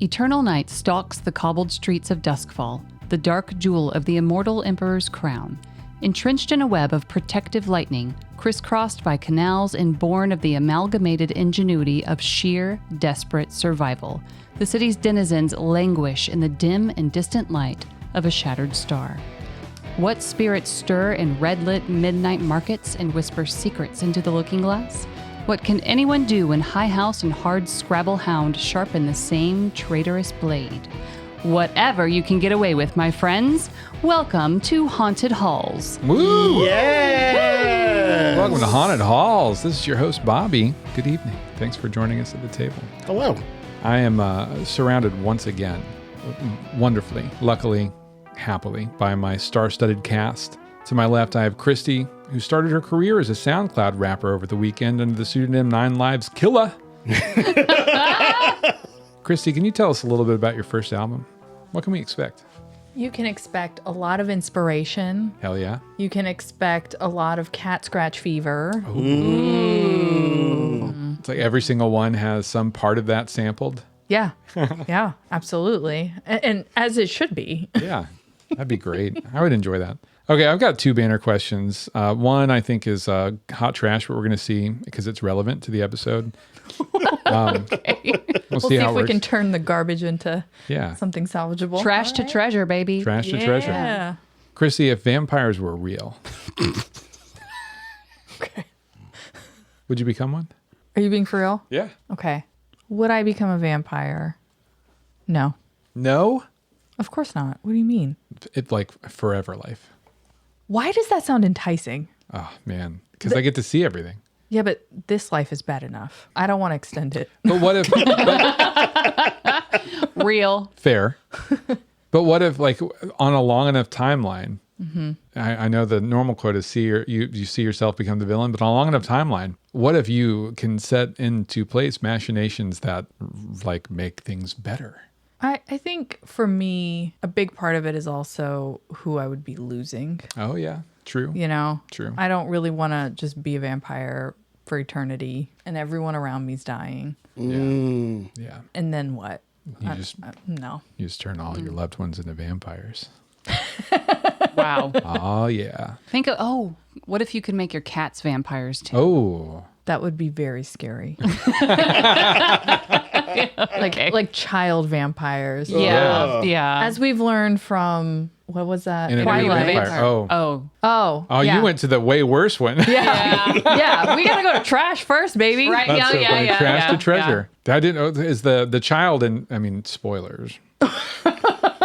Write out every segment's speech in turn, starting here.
Eternal night stalks the cobbled streets of Duskfall, the dark jewel of the immortal emperor's crown. Entrenched in a web of protective lightning, crisscrossed by canals and born of the amalgamated ingenuity of sheer, desperate survival, the city's denizens languish in the dim and distant light of a shattered star. What spirits stir in red-lit midnight markets and whisper secrets into the looking glass? What can anyone do when High House and Hard Scrabble Hound sharpen the same traitorous blade? Whatever you can get away with, my friends, welcome to Haunted Halls. Woo! Yeah! Welcome to Haunted Halls. This is your host, Bobby. Good evening. Thanks for joining us at the table. Hello. I am surrounded once again, wonderfully, luckily, happily, by my star-studded cast. To my left, I have Christy, who started her career as a SoundCloud rapper over the weekend under the pseudonym 9 Lives Killa. Christy, can you tell us a little bit about your first album? What can we expect? You can expect a lot of inspiration. Hell yeah. You can expect a lot of cat scratch fever. Ooh. It's like every single one has some part of that sampled. Yeah. Yeah, absolutely. And as it should be. Yeah, that'd be great. I would enjoy that. Okay, I've got two banner questions. One, I think, is hot trash, what we're going to see, because it's relevant to the episode. Okay. We'll see how if it we can works. turn the garbage into something salvageable. Trash to treasure, baby. Trash to treasure. Yeah. Chrissy, if vampires were real, Okay. would you become one? Are you being for real? Yeah. Okay. Would I become a vampire? No. No? Of course not. What do you mean? It's like forever life. Why does that sound enticing? Oh, man. Because I get to see everything. Yeah, but this life is bad enough. I don't want to extend it. But what if... Real. Fair. But what if, like, on a long enough timeline, I know the normal quote is you see yourself become the villain, but on a long enough timeline, what if you can set into place machinations that, like, make things better? I think for me, a big part of it is also who I would be losing. Oh, yeah. True. You know? True. I don't really want to just be a vampire for eternity and everyone around me's dying. Yeah. And then what? You No. just turn all your loved ones into vampires. Wow. Oh, yeah. Think of, what if you could make your cats vampires too? Oh. That would be very scary. Okay. Like child vampires. Yeah. Yeah. As we've learned from, what was that? In a Twilight. vampire. Oh. Oh. Oh, You went to the way worse one. Yeah. Yeah. We got to go to trash first, baby. Right. That's so funny. Trash to yeah. treasure. I didn't know is the child in. I mean, spoilers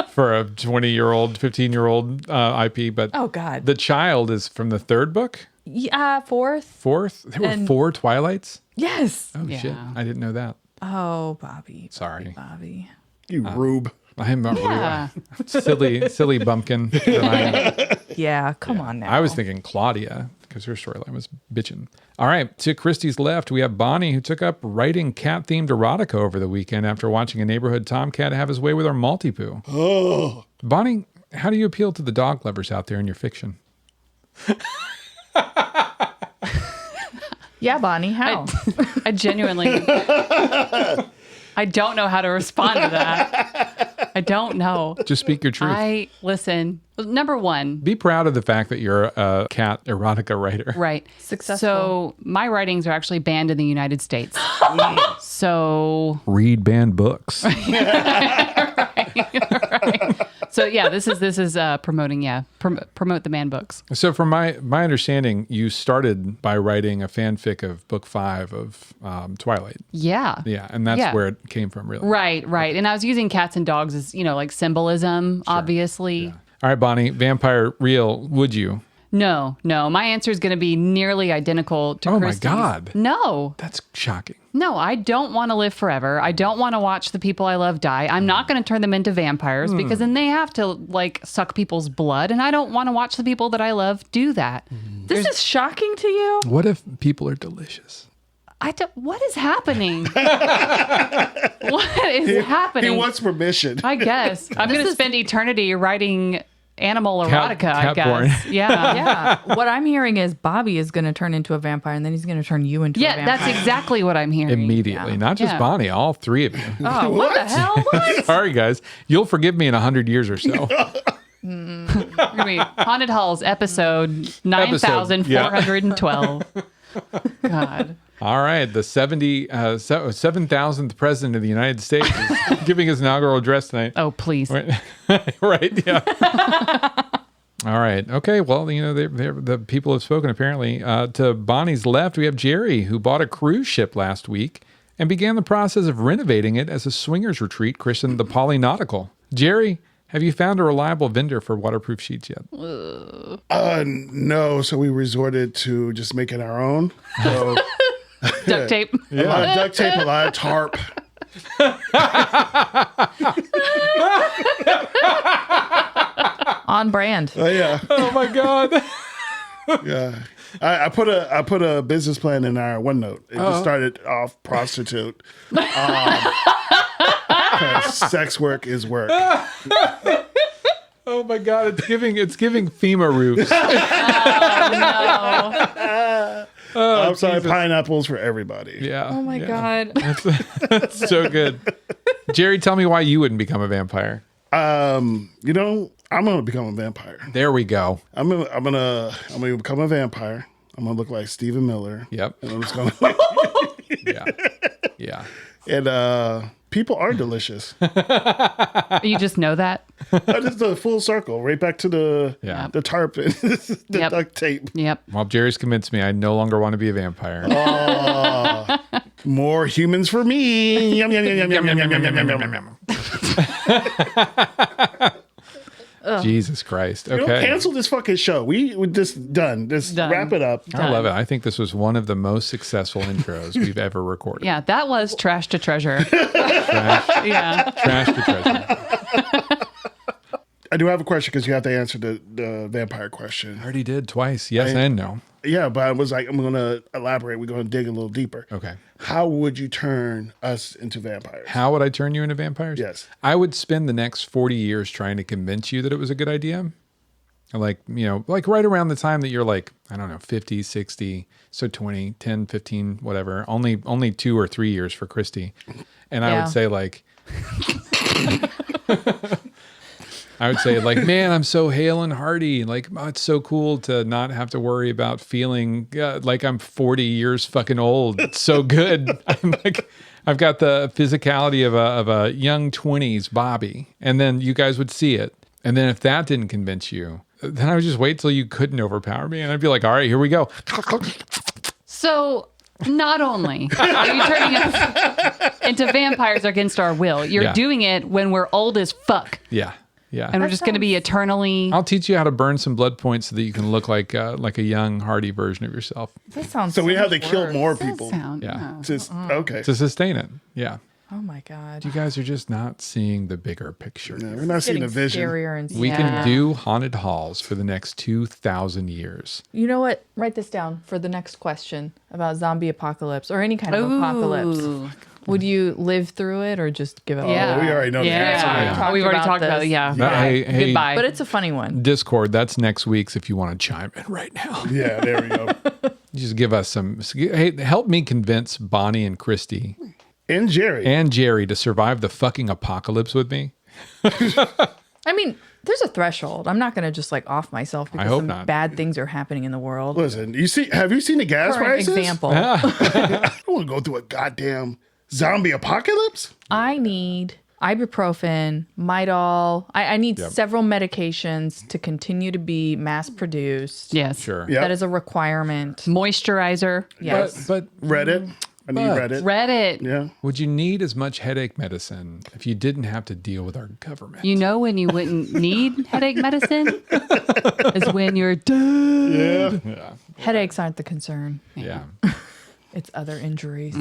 for a 20-year-old, 15-year-old IP, but Oh, God. the child is from the third book, Yeah. fourth. There were 4 Twilights. Yes. Oh shit! Yeah. I didn't know that. Oh, Bobby. Sorry. Bobby. You rube. I am a Yeah. silly bumpkin. that I am. Yeah. Come on now. I was thinking Claudia because her storyline was bitchin'. All right, to Christy's left, we have Bonnie, who took up writing cat-themed erotica over the weekend after watching a neighborhood tomcat have his way with her Maltipoo. Oh. Bonnie, how do you appeal to the dog lovers out there in your fiction? Yeah, Bonnie. How? I genuinely, I don't know how to respond to that. I don't know. Just speak your truth. Listen, number one. Be proud of the fact that you're a cat erotica writer. Right. Successful. So my writings are actually banned in the United States. So. Read banned books. Right. So yeah, this is promoting, promote the man books. So from my understanding, you started by writing a fanfic of book 5 of Twilight. Yeah. Yeah, and that's where it came from, really. Right. And I was using cats and dogs as, like symbolism, obviously. Yeah. All right, Bonnie, vampire real, would you? No. My answer is going to be nearly identical to Christy's. Oh my God. No. That's shocking. No, I don't want to live forever. I don't want to watch the people I love die. I'm not going to turn them into vampires because then they have to suck people's blood. And I don't want to watch the people that I love do that. This is shocking to you? What if people are delicious? What is happening? What is happening? He wants permission. I guess. I'm going to spend eternity writing animal erotica, I cat-born. guess. Yeah. Yeah. What I'm hearing is Bobby is going to turn into a vampire, and then he's going to turn you into a vampire. Yeah, that's exactly what I'm hearing. Immediately. Yeah. Not just Yeah. Bonnie, all three of you. Oh, what the hell? What? Sorry, guys. You'll forgive me in 100 years or so. Gonna be Haunted Halls episode 9412. God. All right. The 7,000th president of the United States is giving his inaugural address tonight. Oh, please. Right. Yeah. All right. Okay. Well, the people have spoken apparently. To Bonnie's left, we have Jerry, who bought a cruise ship last week and began the process of renovating it as a swingers retreat christened the Polynautical. Jerry, have you found a reliable vendor for waterproof sheets yet? No, so we resorted to just making our own. So Duct tape. a lot of duct tape, a lot of tarp. On brand. Yeah, Oh my God. yeah. I put a business plan in our OneNote. It just started off prostitute. 'Cause sex work is work. Oh my God. It's giving FEMA roofs. I'm sorry, pineapples for everybody. Yeah. Oh my God. That's so good. Jerry, tell me why you wouldn't become a vampire. I'm gonna become a vampire. There we go. I'm gonna become a vampire. I'm gonna look like Stephen Miller. Yep. And I'm just gonna Yeah. Yeah. and people are delicious. You just know that? Just the full circle, right back to the tarp and the Yep. duct tape. Yep. Well, Jerry's convinced me I no longer want to be a vampire. More humans for me. Yum, yum, yum, yum, yum, yum, yum, yum, yum, yum, yum. Jesus Christ. Don't Okay. cancel this fucking show. We just done. Just Done. wrap it up. I love it. I think this was one of the most successful intros we've ever recorded. Yeah, that was trash to treasure. Trash, Yeah. trash to treasure. I do have a question because you have to answer the vampire question. I already did twice. Yes and no. Yeah, but I was like, I'm going to elaborate. We're going to dig a little deeper. Okay. How would you turn us into vampires? How would I turn you into vampires? Yes. I would spend the next 40 years trying to convince you that it was a good idea. Like right around the time that you're like, I don't know, 50, 60, so 20, 10, 15, whatever. Only 2 or 3 years for Christy. And I Yeah. would say like, man, I'm so hale and hearty. Like, oh, it's so cool to not have to worry about feeling like I'm 40 years fucking old. It's so good. I'm like, I've got the physicality of a young 20s Bobby. And then you guys would see it. And then if that didn't convince you, then I would just wait till you couldn't overpower me. And I'd be like, all right, here we go. So not only are you turning us into vampires against our will, you're Yeah. doing it when we're old as fuck. Yeah. Yeah. And we're just going to be eternally. I'll teach you how to burn some blood points so that you can look like a young, hardy version of yourself That sounds So we have to much kill worse. more Does people. sound- Yeah. Just, okay. to sustain it. Yeah. Oh my God. You guys are just not seeing the bigger picture. Yeah, we're not seeing Getting a vision. scarier and We scarier. can do haunted halls for the next 2,000 years. You know what? Write this down for the next question about zombie apocalypse or any kind of apocalypse. Ooh. Would you live through it or just give it Yeah. We already know the answer. Yeah. We've already talked about it. Yeah. Hey, Goodbye. But it's a funny one. Discord, that's next week's if you want to chime in right now. Yeah, there we go. Just give us some. Hey, help me convince Bonnie and Christy And Jerry. and Jerry to survive the fucking apocalypse with me. I mean, there's a threshold. I'm not going to just like off myself because hope some not. bad things are happening in the world. Listen, have you seen the gas For an prices? example, I don't want to go through a goddamn zombie apocalypse. I need ibuprofen, Midol. I need several medications to continue to be mass produced. Yes. Sure. Yeah. That is a requirement. Moisturizer. Yes. But Reddit. I need But- Reddit. Reddit. Yeah. would you need as much headache medicine if you didn't have to deal with our government? You know when you wouldn't need headache medicine? Is when you're dead. Yeah. Headaches aren't the concern. Yeah. It's other injuries.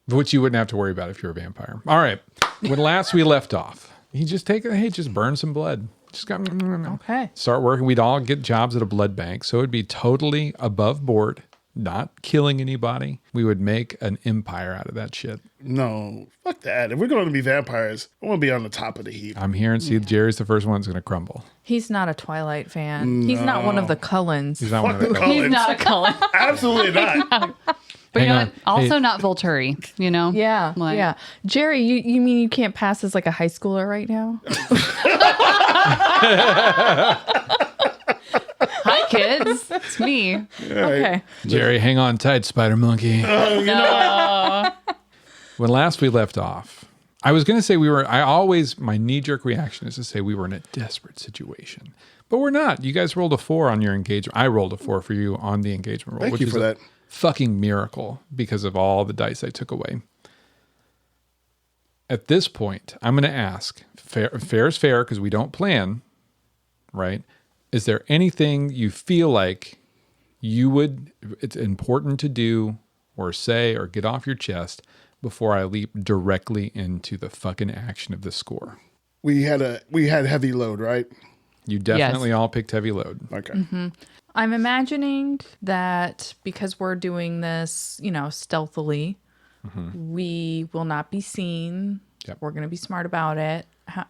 Which you wouldn't have to worry about if you're a vampire. All right. When last we left off, you just just burn some blood. Just got Okay. start working. We'd all get jobs at a blood bank. So it'd be totally above board. not killing anybody, we would make an empire out of that shit. No, fuck that. If we're going to be vampires, I want to be on the top of the heap. I'm here and see Jerry's the first one that's going to crumble. He's not a Twilight fan. He's not one of the Cullens. He's not one of Fuck the the Cullens. He's not a Cullen. Absolutely not. But you Hang know on. what? Also Hey. not Volturi, you know? Yeah, Like- yeah. Jerry, you mean you can't pass as like a high schooler right now? Hi, kids. It's me. Okay. Jerry, hang on tight, Spider Monkey. When last we left off, I was going to say my knee-jerk reaction is to say we were in a desperate situation. But we're not. You guys rolled a 4 on your engagement. I rolled a 4 for you on the engagement roll. Thank which you is for a that. fucking miracle because of all the dice I took away. At this point, I'm going to ask, fair is fair because we don't plan, right? Is there anything you feel like it's important to do or say or get off your chest before I leap directly into the fucking action of the score? We had heavy load, right? You definitely all picked heavy load. Okay. I'm imagining that because we're doing this, stealthily, we will not be seen. Yep. We're going to be smart about it.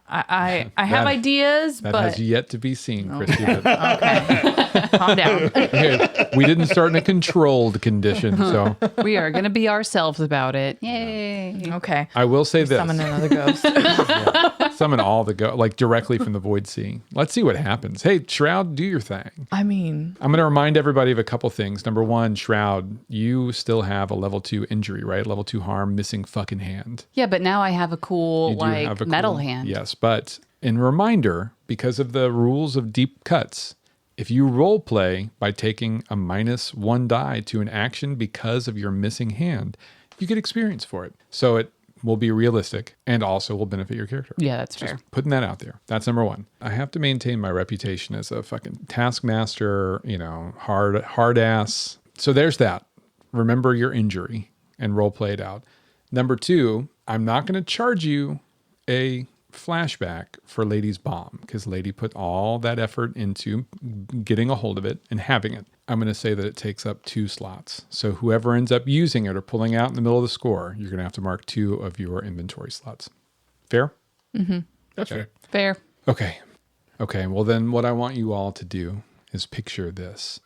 I have ideas, That but has yet to be seen, Christy. But calm down. we didn't start in a controlled condition, so We are going to be ourselves about it. Yay. Okay. I will say this. Summon another ghost. Summon all the like directly from the Void Sea. Let's see what happens. Hey, Shroud, do your thing. I mean, I'm going to remind everybody of a couple things. Number one, Shroud, you still have a level 2 injury, right? Level 2 harm, missing fucking hand. Yeah, but now I have a cool, You do have a metal cool- hand. Yes, but in reminder, because of the rules of deep cuts, if you role play by taking a -1 die to an action because of your missing hand, you get experience for it. So it will be realistic and also will benefit your character. Yeah, that's fair. Putting that out there. That's number one. I have to maintain my reputation as a fucking taskmaster, hard ass. So there's that. Remember your injury and role play it out. Number two, I'm not going to charge you a flashback for Lady's bomb because Lady put all that effort into getting a hold of it and having it. I'm going to say that it takes up 2 slots. So whoever ends up using it or pulling out in the middle of the score, you're going to have to mark 2 of your inventory slots. Fair? That's fair. Fair. Okay. Well, then what I want you all to do is picture this.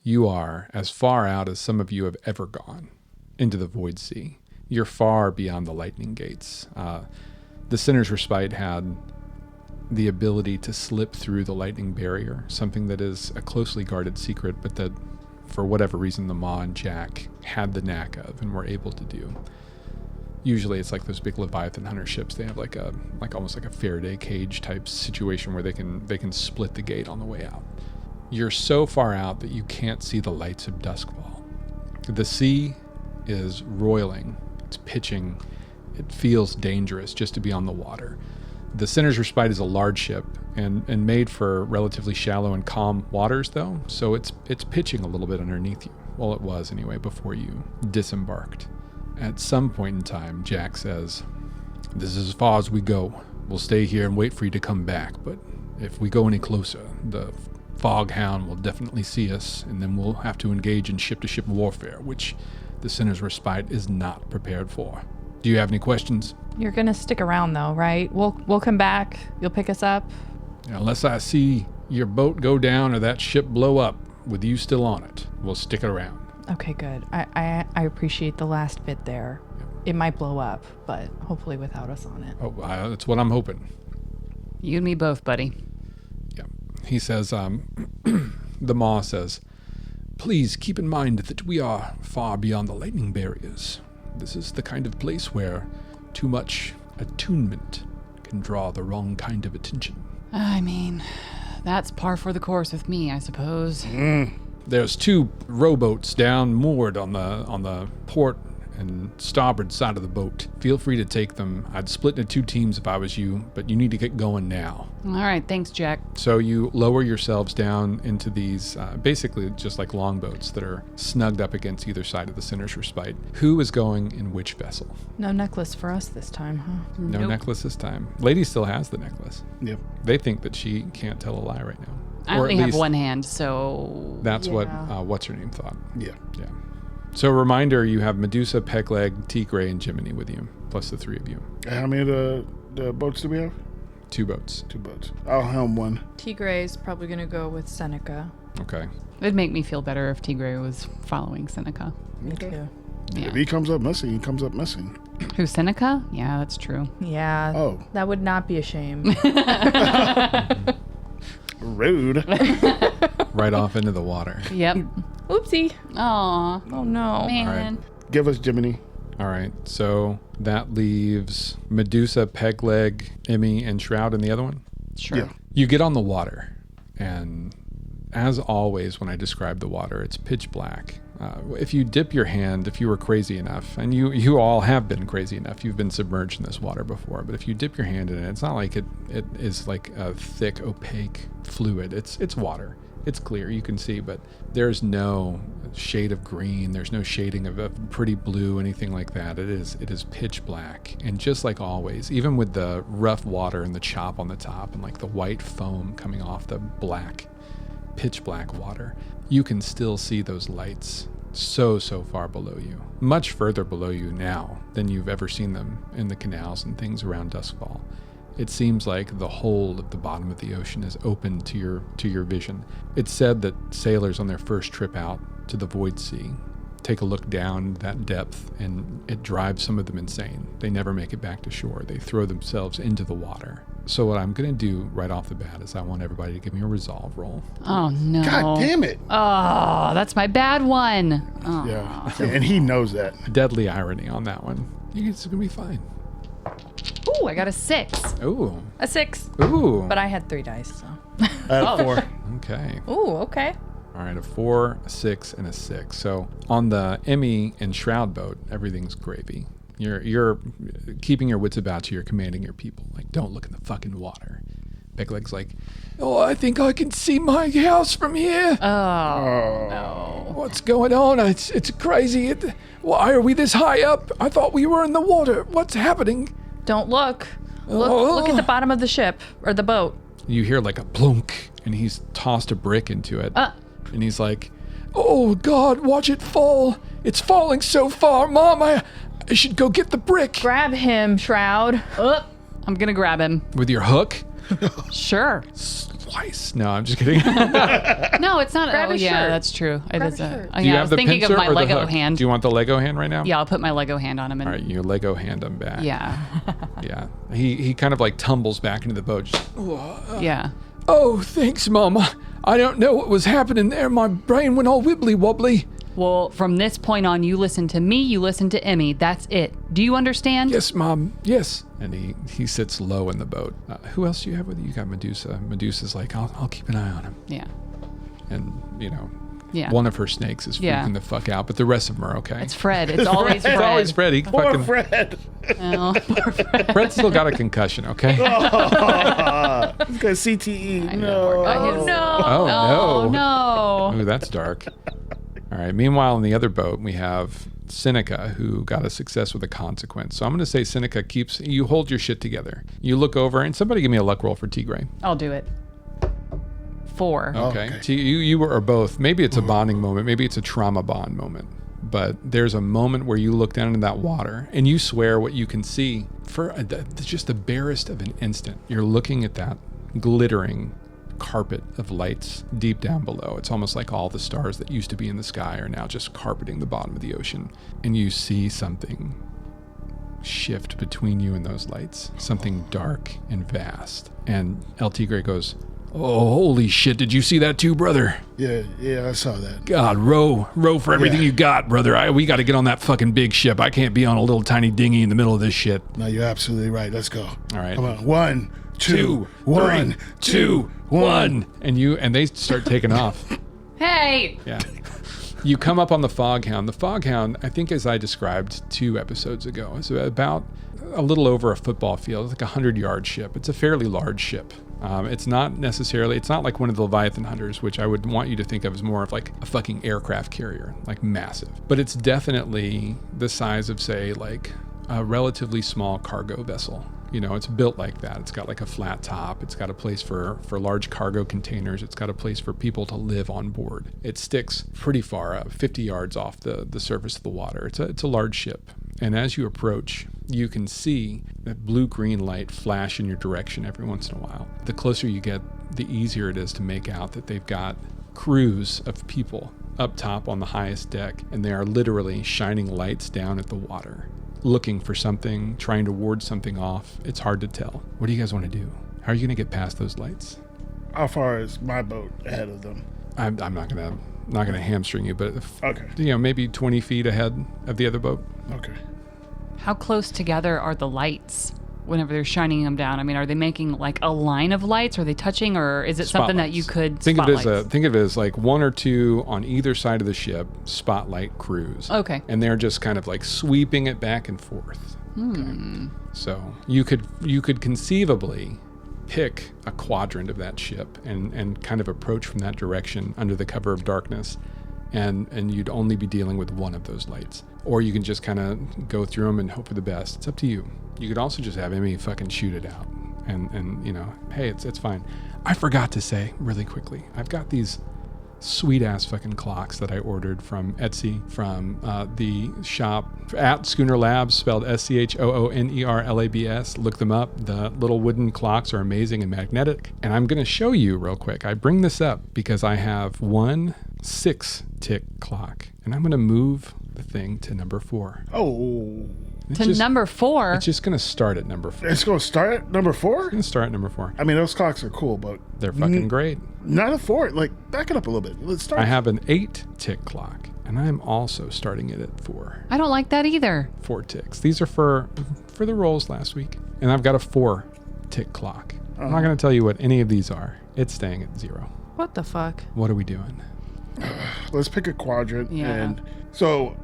You are as far out as some of you have ever gone into the Void Sea. You're far beyond the lightning gates. The Sinner's Respite had the ability to slip through the lightning barrier, something that is a closely guarded secret, but that for whatever reason the Ma and Jack had the knack of and were able to do. Usually it's like those big Leviathan hunter ships. They have like almost like a Faraday cage type situation where they can split the gate on the way out. You're so far out that you can't see the lights of Duskfall. The sea is roiling. It's pitching. It feels dangerous just to be on the water. The Sinner's Respite is a large ship and made for relatively shallow and calm waters, though, so it's pitching a little bit underneath you. Well, it was anyway before you disembarked. At some point in time, Jack says, "This is as far as we go. We'll stay here and wait for you to come back, but if we go any closer, the Foghound will definitely see us, and then we'll have to engage in ship-to-ship warfare, which the Sinner's Respite is not prepared for. Do you have any questions?" You're going to stick around though, right? We'll come back. You'll pick us up. Unless I see your boat go down or that ship blow up with you still on it, we'll stick around. Okay, good. I appreciate the last bit there. It might blow up, but hopefully without us on it. Oh, that's what I'm hoping. You and me both, buddy. Yeah. He says, the Ma says, "Please keep in mind that we are far beyond the lightning barriers. This is the kind of place where too much attunement can draw the wrong kind of attention. I mean, that's par for the course with me, I suppose. There's 2 rowboats down moored on the port and starboard side of the boat. Feel free to take them. I'd split into 2 teams if I was you, but you need to get going now." All right, thanks, Jack. So you lower yourselves down into these, basically just like longboats that are snugged up against either side of the Sinner's Respite. Who is going in which vessel? No necklace for us this time, huh? No Nope. necklace this time. Lady still has the necklace. Yep. They think that she can't tell a lie right now. I Or only at have least one hand, so That's what Yeah. what's her name thought. Yeah. Yeah. So reminder, you have Medusa, Pegleg, Tigray, and Jiminy with you, plus the 3 of you. How many of the boats do we have? 2 boats. 2 boats. I'll helm one. Tigray's probably going to go with Seneca. Okay. it'd make me feel better if Tigray was following Seneca. Me too. Yeah. If he comes up missing, he comes up missing. Who, Seneca? Yeah, that's true. Yeah. Oh. That would not be a shame. Rude. Right off into the water. Yep. Oopsie. Aw, Oh no. man. Give us Jiminy. All right. So that leaves Medusa, Pegleg, Emmy, and Shroud in the other one. Sure. Yeah. You get on the water, and as always, when I describe the water, it's pitch black. If you dip your hand, if you were crazy enough, and you all have been crazy enough, you've been submerged in this water before, but if you dip your hand in it, it's not like it is like a thick, opaque fluid. It's water. It's clear, you can see, but there's no shade of green, there's no shading of a pretty blue, anything like that. It is pitch black. And just like always, even with the rough water and the chop on the top and like the white foam coming off the black, pitch black water, you can still see those lights so far below you, much further below you now than you've ever seen them in the canals and things around Duskfall. It seems like the whole of the bottom of the ocean is open to your vision. It's said that sailors on their first trip out to the Void Sea take a look down that depth, and it drives some of them insane. They never make it back to shore. They throw themselves into the water. So what I'm going to do right off the bat is I want everybody to give me a resolve roll. Oh, no. God damn it. Oh, that's my bad one. Oh. Yeah. And he knows that. Deadly irony on that one. It's going to be fine. Ooh, I got a 6. Ooh. A 6. Ooh. But I had 3 dice, so. I had 4. Okay. Ooh, okay. All right, a 4, a 6, and a 6. So on the Emmy and Shroud boat, everything's gravy. You're keeping your wits about you. You're commanding your people. Like, don't look in the fucking water. Pegleg's like, oh, I think I can see my house from here. Oh, no. What's going on? It's crazy. Why are we this high up? I thought we were in the water. What's happening? Don't look. Look at the bottom of the ship or the boat. You hear like a plunk, and he's tossed a brick into it. And he's like, oh, God, watch it fall. It's falling so far. Mom, I should go get the brick. Grab him, Shroud. I'm going to grab him. With your hook? Sure. Slice. No, I'm just kidding. No, it's not. Grab Oh, his yeah, shirt. that's true. It Grab is his a. shirt. Oh, Do you yeah, I have was the thinking of pincer my or the Lego hook? hand. Do you want the Lego hand right now? Yeah, I'll put my Lego hand on him. And, All right, you Lego hand him back. Yeah. Yeah. He kind of like tumbles back into the boat. Just, Yeah. oh, thanks, Mama. I don't know what was happening there. My brain went all wibbly wobbly. Well, from this point on, you listen to me, you listen to Emmy. That's it. Do you understand? Yes, Mom. Yes. And he sits low in the boat. Who else do you have with you? You got Medusa. Medusa's like, I'll keep an eye on him. Yeah. And, Yeah. one of her snakes is freaking Yeah. the fuck out, but the rest of them are okay. It's Fred. It's always Fred. It's always Fred. He Poor fucking, Fred. Oh, poor Fred. Fred's still got a concussion, okay? He's got CTE. I No. know, poor guy. Oh, no. Oh, Oh, no. no. Ooh, that's dark. All right. Meanwhile, in the other boat, we have Seneca, who got a success with a consequence. So I'm going to say Seneca you hold your shit together. You look over, and somebody give me a luck roll for Tigray. I'll do it. 4. Okay. okay. So you are both. Maybe it's a bonding moment. Maybe it's a trauma bond moment. But there's a moment where you look down into that water and you swear what you can see for just the barest of an instant. You're looking at that glittering carpet of lights deep down below. It's almost like all the stars that used to be in the sky are now just carpeting the bottom of the ocean. And you see something shift between you and those lights. Something dark and vast. And El Tigre goes, oh, holy shit, did you see that too, brother? Yeah, I saw that. God, row for everything you got, brother. We got to get on that fucking big ship. I can't be on a little tiny dinghy in the middle of this shit. No, you're absolutely right. Let's go. All right. Come on. 1, 2, 1, 2, 1. And they start taking off. Hey! Yeah. You come up on the Foghound. The Foghound, I think as I described 2 episodes ago, is about a little over a football field. It's like a 100-yard ship. It's a fairly large ship. It's not like one of the Leviathan hunters, which I would want you to think of as more of like a fucking aircraft carrier, like massive. But it's definitely the size of, say, like a relatively small cargo vessel. You know, it's built like that. It's got like a flat top. It's got a place for large cargo containers. It's got a place for people to live on board. It sticks pretty far up, 50 yards off the surface of the water. It's a large ship. And as you approach, you can see that blue-green light flash in your direction every once in a while. The closer you get, the easier it is to make out that they've got crews of people up top on the highest deck, and they are literally shining lights down at the water, looking for something, trying to ward something off. It's hard to tell. What do you guys want to do? How are you going to get past those lights? How far is my boat ahead of them? I'm not gonna hamstring you, but Okay. you know, maybe 20 feet ahead of the other boat. Okay. How close together are the lights whenever they're shining them down? I mean, are they making like a line of lights? Are they touching, or is it something that you could think of it spotlights? as like one or two on either side of the ship, spotlight crews. Okay. And they're just kind of like sweeping it back and forth. Okay. So you could conceivably pick a quadrant of that ship and kind of approach from that direction under the cover of darkness, and you'd only be dealing with one of those lights. Or you can just kind of go through them and hope for the best. It's up to you. You could also just have Emmy fucking shoot it out, and you know, hey, it's fine. I forgot to say really quickly, I've got these sweet ass fucking clocks that I ordered from Etsy, from the shop at Schooner Labs, spelled SCHOONERLABS. Look them up. The little wooden clocks are amazing and magnetic. And I'm going to show you real quick. I bring this up because I have one 6-tick clock, and I'm going to move the thing to number 4. Oh. Number 4? It's just going to start at number 4. It's going to start at number 4? It's going to start at number 4. I mean, those clocks are cool, but They're fucking great. not a 4. Like, back it up a little bit. Let's start. I have an 8-tick clock, and I'm also starting it at 4. I don't like that either. 4 ticks. These are for the rolls last week. And I've got a 4-tick clock. I'm not going to tell you what any of these are. It's staying at 0. What the fuck? What are we doing? Let's pick a quadrant. Yeah. And so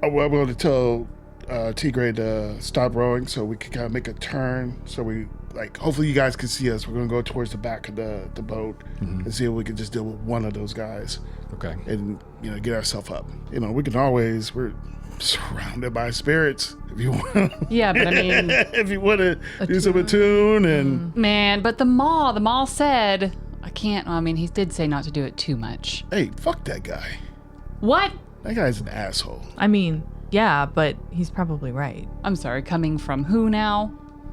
I'm going to tell Tigray to stop rowing so we can kind of make a turn. So we, like, hopefully you guys can see us. We're going to go towards the back of the boat and see if we can just deal with one of those guys. Okay. And, you know, get ourselves up. You know, we can always, we're surrounded by spirits. If you want, Yeah, but I mean, if you want to do some attune and man, but the mall said, I can't, I mean, he did say not to do it too much. hey, fuck that guy. What? That guy's an asshole. I mean, yeah, but he's probably right. I'm sorry, coming from who now?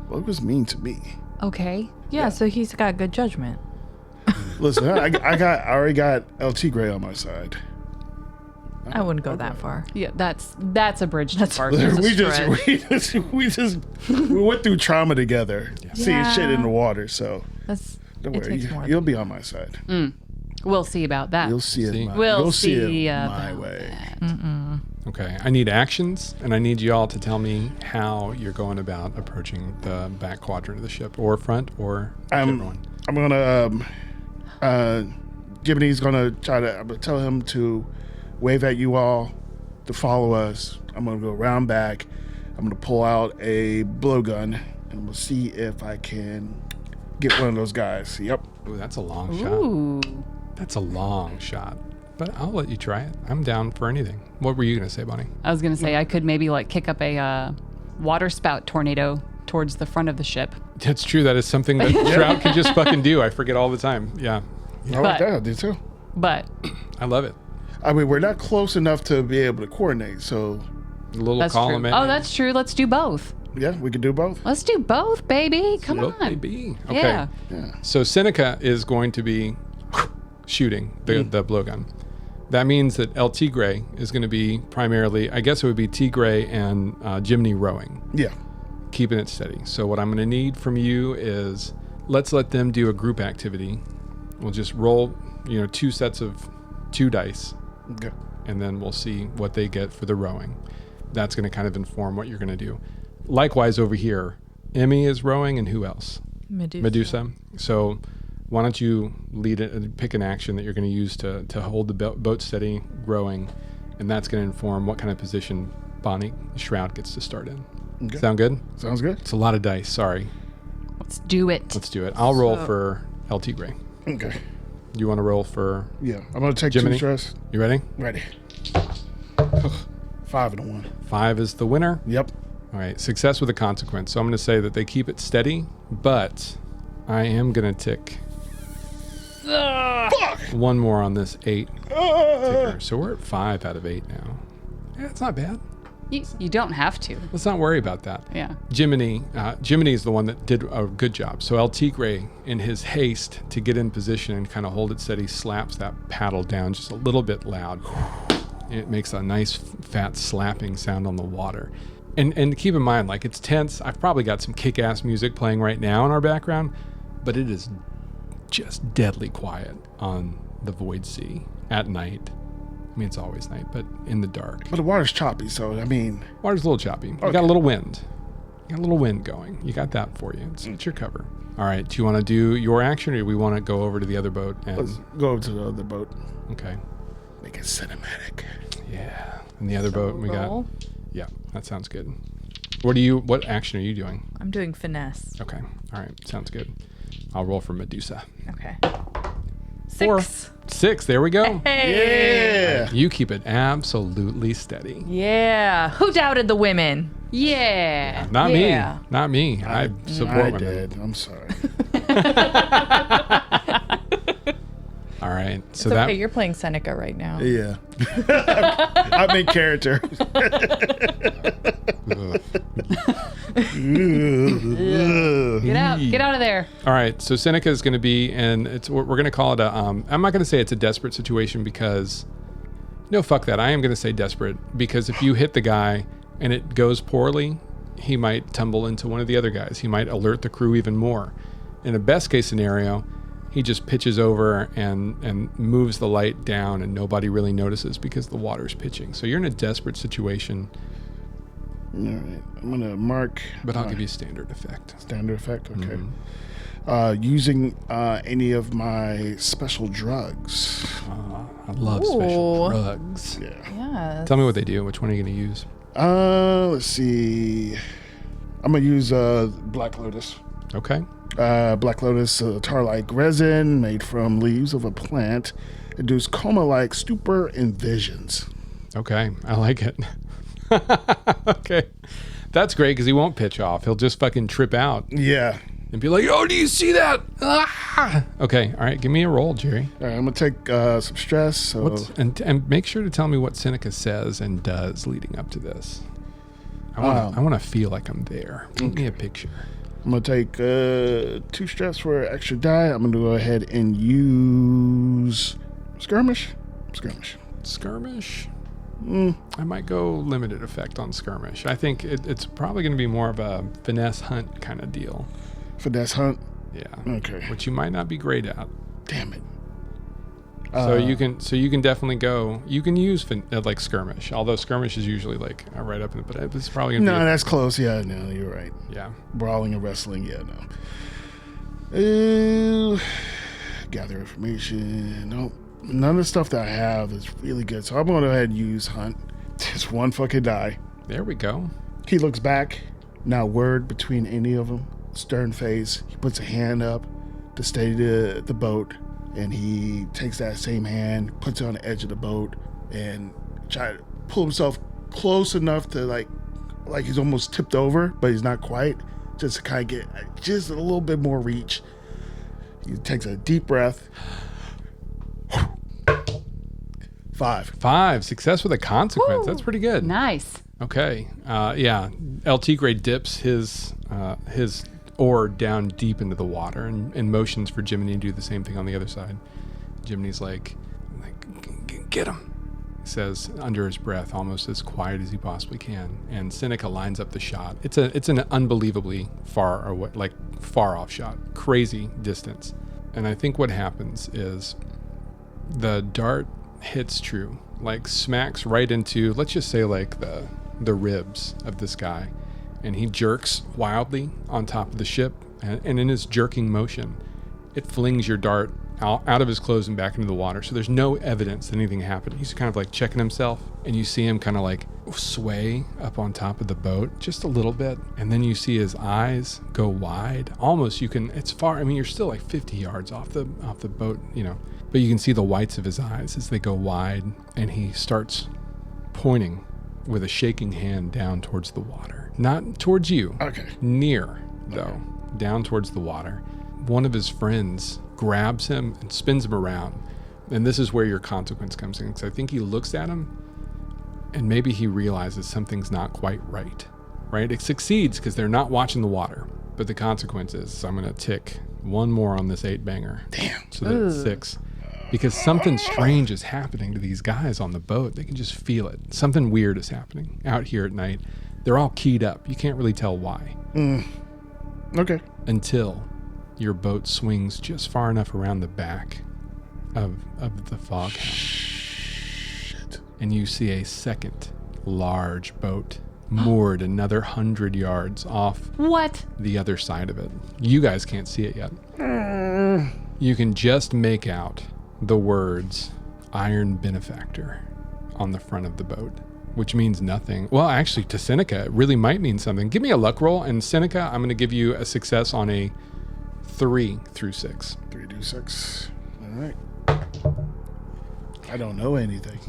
Well, it was mean to me. Okay. Yeah, so he's got good judgment. Listen, I already got El Tigre on my side. I wouldn't go that far. Yeah, that's a bridge too far. That's a we just went through trauma together, seeing Yeah. shit in the water. So That's don't it worry, takes more. you'll be on my side. We'll see about that. You'll see it. See. We'll you'll see it about my way. Okay. I need actions, and I need you all to tell me how you're going about approaching the back quadrant of the ship, or front, or whichever one. I'm gonna Gibney's gonna try to. I'm gonna tell him to wave at you all to follow us. I'm gonna go around back. I'm gonna pull out a blowgun and we'll see if I can get one of those guys. Yep. Ooh, that's a long shot. Ooh. That's a long shot. But I'll let you try it. I'm down for anything. What were you going to say, Bonnie? I was going to say I could maybe like kick up a water spout tornado towards the front of the ship. That's true. That is something that Trout can just fucking do. I forget all the time. Yeah. I like that idea too. But I love it. I mean, we're not close enough to be able to coordinate, so A little that's column true. in. Oh, that's true. Let's do both. yeah, we can do both. Let's do both, baby. Come Look, on. baby. Okay. Yeah. Yeah. So Seneca is going to be shooting the blowgun. That means that El Tigre is going to be primarily, I guess it would be Tigre and Jimny rowing, Yeah. keeping it steady. So what I'm going to need from you is, let's let them do a group activity. We'll just roll, 2 sets of 2 dice, Okay. and then we'll see what they get for the rowing. That's going to kind of inform what you're going to do. Likewise over here, Emmy is rowing, and who else? Medusa. So why don't you lead it, pick an action that you're going to use to hold the boat steady, rowing, and that's going to inform what kind of position Bonnie Shroud gets to start in. Okay. Sound good? Sounds good. It's a lot of dice. Sorry. Let's do it. Let's do it. I'll roll for El Tigre. Okay. You want to roll for Yeah. I'm gonna take Jiminy? 2 stress. You ready? Ready. 5 and a 1. 5 is the winner. Yep. All right, success with a consequence. So I'm going to say that they keep it steady, but I am going to tick one more on this 8 ticker. So we're at 5 out of 8 now. Yeah, it's not bad. You don't have to. Let's not worry about that. Yeah. Jiminy is the one that did a good job. So El Tigre, in his haste to get in position and kind of hold it steady, slaps that paddle down just a little bit loud. It makes a nice fat slapping sound on the water. And keep in mind, like, it's tense. I've probably got some kick-ass music playing right now in our background, but it is just deadly quiet on the Void Sea at night. I mean, it's always night, but in the dark. But the water's choppy, so, I mean... Water's a little choppy. You got a little wind. You got a little wind going. You got that for you. It's your cover. All right. Do you want to do your action, or do we want to go over to the other boat? Let's go over to the other boat. Okay. Make it cinematic. Yeah. And the other boat, we got... Roll. Yeah, that sounds good. What action are you doing? I'm doing finesse. Okay. All right. Sounds good. I'll roll for Medusa. Okay. 4. 6. 6. There we go. Hey. Yeah. You keep it absolutely steady. Yeah. Who doubted the women? Yeah. Not Yeah. me. Not me. I support I women. did. I'm sorry. All right. So It's that okay, you're playing Seneca right now. Yeah. I'm in character. Get out of there. All right, so Seneca is going to be, and we're going to call it a. I'm not going to say it's a desperate situation because, no, fuck that. I am going to say desperate because if you hit the guy and it goes poorly, he might tumble into one of the other guys. He might alert the crew even more. In a best case scenario, he just pitches over and moves the light down, and nobody really notices because the water's pitching. So you're in a desperate situation. All right. I'm going to mark... But I'll give you standard effect. Standard effect? Okay. Using any of my special drugs. I love special Ooh. drugs. Yeah. Yes. Tell me what they do. Which one are you going to use? Let's see. I'm going to use Black Lotus. Okay. Black Lotus tar-like resin made from leaves of a plant. Induce coma-like stupor and visions. Okay. I like it. Okay. That's great because he won't pitch off. He'll just fucking trip out Yeah. and be like, oh, do you see that? Ah! Okay. All right. Give me a roll, Jerry. All right, I'm going to take some stress. So And make sure to tell me what Seneca says and does leading up to this. I want to feel like I'm there. Paint me a picture. I'm going to take 2 stress for an extra die. I'm going to go ahead and use Skirmish. Skirmish? I might go limited effect on Skirmish. I think it's probably going to be more of a finesse hunt kind of deal. Finesse hunt? Yeah. Okay. Which you might not be great at. Damn it. So you can definitely go. You can use like Skirmish, although Skirmish is usually like right up in the. But it's probably gonna No, be. that's close. Yeah, no, you're right. Yeah. Brawling and wrestling, yeah, no. Gather information. Nope. None of the stuff that I have is really good. So I'm going to go ahead and use Hunt. Just 1 fucking die. There we go. He looks back. Not a word between any of them. Stern face. He puts a hand up to steady the boat. And he takes that same hand, puts it on the edge of the boat, and try to pull himself close enough to like he's almost tipped over, but he's not quite. Just to kind of get just a little bit more reach. He takes a deep breath. 5. Success with a consequence. Woo. That's pretty good. Nice. Okay. Yeah. El Tigre dips his oar down deep into the water and motions for Jiminy to do the same thing on the other side. Jiminy's like get him, he says under his breath, almost as quiet as he possibly can. And Seneca lines up the shot. It's an unbelievably far off shot, crazy distance. And I think what happens is the dart hits true, like smacks right into, let's just say, like the ribs of this guy. And he jerks wildly on top of the ship, and in his jerking motion, it flings your dart out of his clothes and back into the water. So there's no evidence that anything happened. He's kind of like checking himself, and you see him kind of like sway up on top of the boat just a little bit, and then you see his eyes go wide. Almost it's far. I mean, you're still like 50 yards off the boat, but you can see the whites of his eyes as they go wide, and he starts pointing with a shaking hand down towards the water. Not towards you. Okay. Near, though, down towards the water. One of his friends grabs him and spins him around. And this is where your consequence comes in. Because I think he looks at him and maybe he realizes something's not quite right. Right? It succeeds because they're not watching the water. But the consequence is I'm going to tick one more on this 8-banger. Damn. So that it's 6. Because something strange is happening to these guys on the boat. They can just feel it. Something weird is happening out here at night. They're all keyed up. You can't really tell why. Okay. Until your boat swings just far enough around the back of the Foghound. Shit. And you see a second large boat moored another 100 yards off What? the other side of it. You guys can't see it yet. You can just make out the words Iron Benefactor on the front of the boat, which means nothing. Well, actually, to Seneca, it really might mean something. Give me a luck roll, and Seneca, I'm going to give you a success on a 3 through 6. 3 do 6. All right. I don't know anything.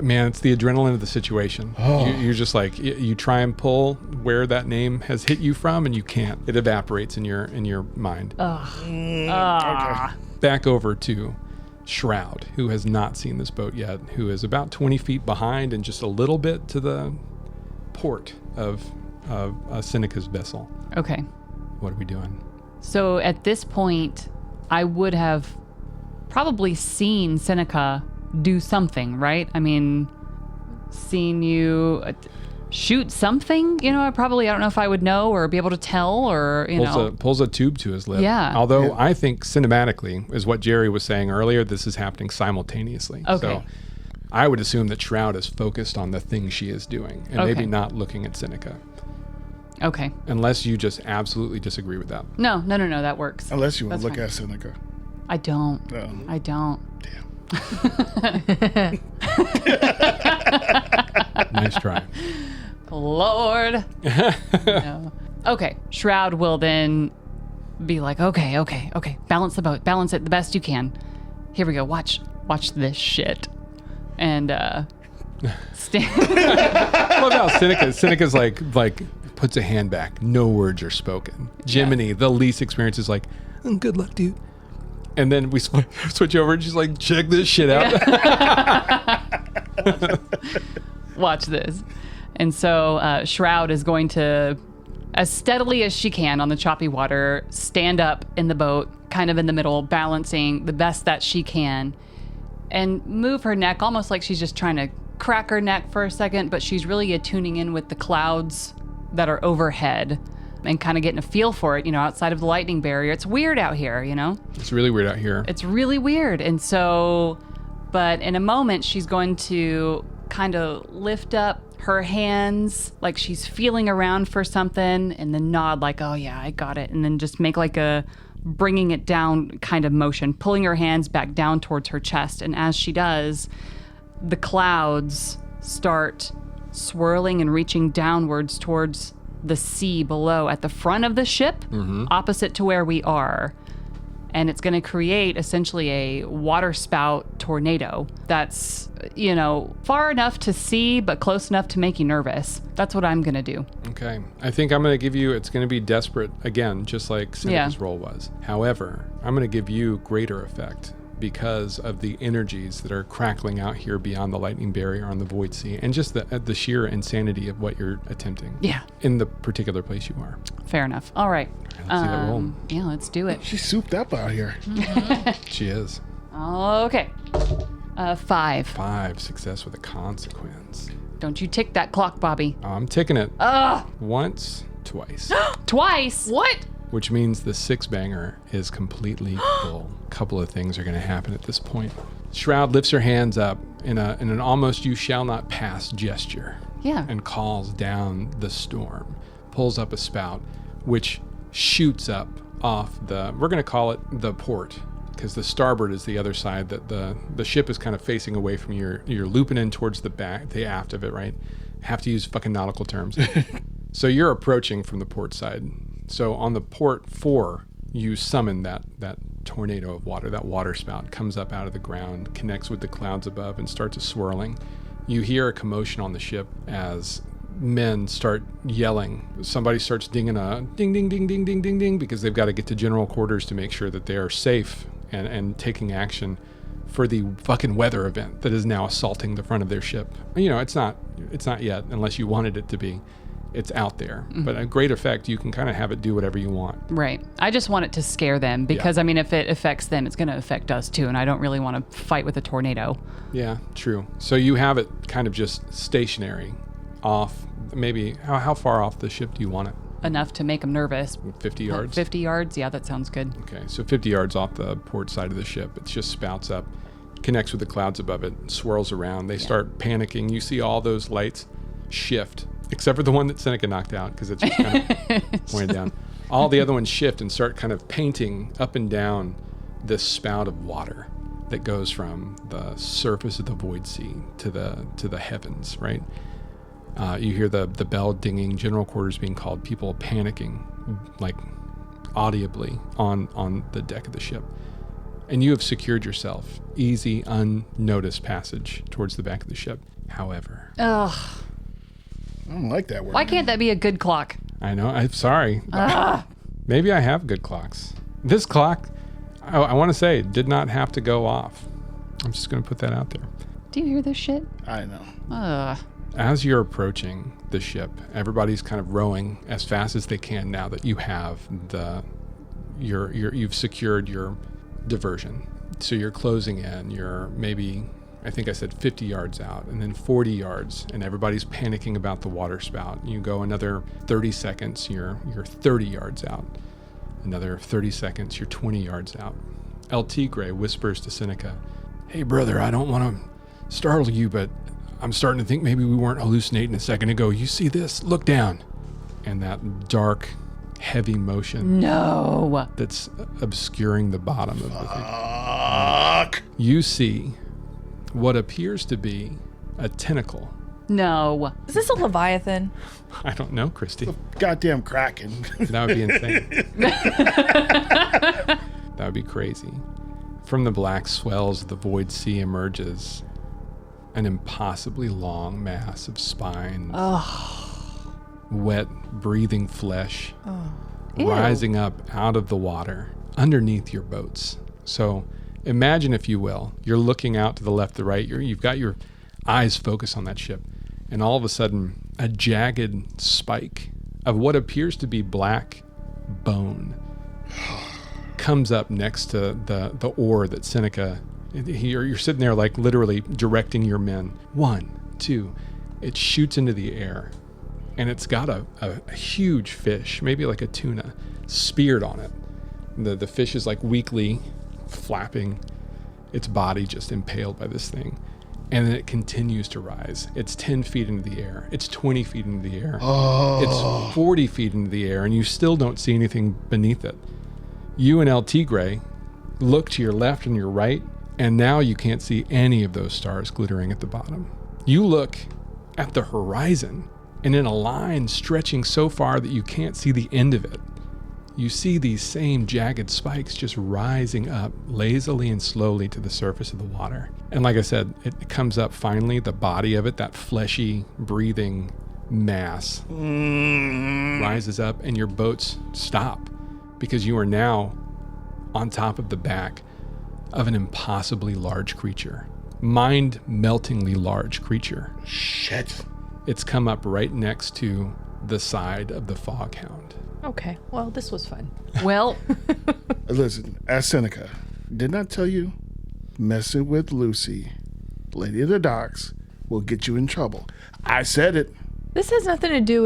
Man, it's the adrenaline of the situation. Oh. You're just like, you try and pull where that name has hit you from, and you can't. It evaporates in your mind. Okay. Back over to Shroud, who has not seen this boat yet, who is about 20 feet behind and just a little bit to the port of Seneca's vessel. Okay. What are we doing? So at this point, I would have probably seen Seneca do something, right? I mean, seen you shoot something, I don't know if I would know or be able to tell or, Pulls a tube to his lip. Yeah. Although I think cinematically, is what Jerry was saying earlier, this is happening simultaneously. Okay. So I would assume that Shroud is focused on the thing she is doing and maybe not looking at Seneca. Okay. Unless you just absolutely disagree with that. No, that works. Unless you want to That's look fine. at Seneca. I don't. No. I don't. Damn. Nice try. Lord. No. Okay. Shroud will then be like, okay. Balance the boat. Balance it the best you can. Here we go. Watch this shit. And stand. What about Seneca? Seneca's like puts a hand back. No words are spoken. Jiminy, the least experienced, is like, good luck, dude. And then we switch over and she's like, check this shit out. Watch this. And so Shroud is going to, as steadily as she can on the choppy water, stand up in the boat, kind of in the middle, balancing the best that she can, and move her neck almost like she's just trying to crack her neck for a second, but she's really tuning in with the clouds that are overhead and kind of getting a feel for it, outside of the lightning barrier. It's weird out here, It's really weird out here. It's really weird. And so, but in a moment, she's going to kind of lift up her hands like she's feeling around for something and then nod like, oh yeah, I got it. And then just make like a bringing it down kind of motion, pulling her hands back down towards her chest. And as she does, the clouds start swirling and reaching downwards towards the sea below at the front of the ship, opposite to where we are. And it's going to create essentially a water spout tornado that's, far enough to see, but close enough to make you nervous. That's what I'm going to do. Okay. I think I'm going to give you, it's going to be desperate again, just like Seneca's role was. However, I'm going to give you greater effect because of the energies that are crackling out here beyond the lightning barrier on the void sea and just the sheer insanity of what you're attempting. Yeah. In the particular place you are. Fair enough. All right. Let's see that roll. Yeah, let's do it. She's souped up out here. She is. Okay. 5. 5, success with a consequence. Don't you tick that clock, Bobby. I'm ticking it. Ugh. Once, twice. Twice. What? Which means the 6-banger is completely full. A couple of things are going to happen at this point. Shroud lifts her hands up in an almost you shall not pass gesture. Yeah. And calls down the storm. Pulls up a spout, which shoots up off we're going to call it the port, because the starboard is the other side that the ship is kind of facing away from you're looping in towards the aft of it, right? Have to use fucking nautical terms. So you're approaching from the port side. So on the port 4, you summon that tornado of water. That water spout comes up out of the ground, connects with the clouds above, and starts swirling. You hear a commotion on the ship as men start yelling. Somebody starts dinging a ding, ding, ding, ding, ding, ding, ding, because they've got to get to general quarters to make sure that they are safe and taking action for the fucking weather event that is now assaulting the front of their ship. It's not yet, unless you wanted it to be. It's out there. But a great effect, you can kind of have it do whatever you want. Right. I just want it to scare them because, if it affects them, it's going to affect us too. And I don't really want to fight with a tornado. Yeah, true. So you have it kind of just stationary off. Maybe, how far off the ship do you want it? Enough to make them nervous. 50 yards? 50 yards? Yeah, that sounds good. Okay, so 50 yards off the port side of the ship. It just spouts up, connects with the clouds above it, swirls around. They start panicking. You see all those lights shift, except for the one that Seneca knocked out because it's just kind of pointed down. All the other ones shift and start kind of painting up and down this spout of water that goes from the surface of the void sea to the heavens, right? You hear the bell dinging, general quarters being called, people panicking, like audibly on the deck of the ship. And you have secured yourself easy, unnoticed passage towards the back of the ship. However... Ugh. I don't like that word. Why can't that be a good clock? I know. I'm sorry. Maybe I have good clocks. This clock, I want to say, did not have to go off. I'm just going to put that out there. Do you hear this shit? I know. As you're approaching the ship, everybody's kind of rowing as fast as they can now that you have you've secured your diversion. So you're closing in. You're maybe, I think I said 50 yards out, and then 40 yards, and everybody's panicking about the water spout. You go another 30 seconds, you're 30 yards out. Another 30 seconds, you're 20 yards out. El Tigre whispers to Seneca, "Hey brother, I don't want to startle you, but I'm starting to think maybe we weren't hallucinating a second ago. You see this? Look down." And that dark, heavy motion that's obscuring the bottom of the thing. Fuck. You see what appears to be a tentacle. No. Is this a Leviathan? I don't know, Christy. Goddamn Kraken. That would be insane. That would be crazy. From the black swells of the void sea emerges an impossibly long mass of spines. Wet, breathing flesh rising up out of the water underneath your boats. So imagine, if you will, you're looking out to the left, the right. You've got your eyes focused on that ship, and all of a sudden, a jagged spike of what appears to be black bone comes up next to the oar that Seneca. You're sitting there, like literally directing your men. 1, 2. It shoots into the air, and it's got a huge fish, maybe like a tuna, speared on it. The fish is like weakly flapping, its body just impaled by this thing. And then it continues to rise. It's 10 feet into the air. It's 20 feet into the air. It's 40 feet into the air, and you still don't see anything beneath it. You and El Tigre look to your left and your right, and now you can't see any of those stars glittering at the bottom. You look at the horizon, and in a line stretching so far that you can't see the end of it, you see these same jagged spikes just rising up lazily and slowly to the surface of the water. And like I said, it comes up finally, the body of it, that fleshy, breathing mass, rises up, and your boats stop because you are now on top of the back of an impossibly large creature. Mind-meltingly large creature. Shit. It's come up right next to the side of the Foghound. Okay, well, this was fun. Well, Listen, as Seneca, did not tell you messing with Lucy, Lady of the Docks, will get you in trouble. I said it. This has nothing to do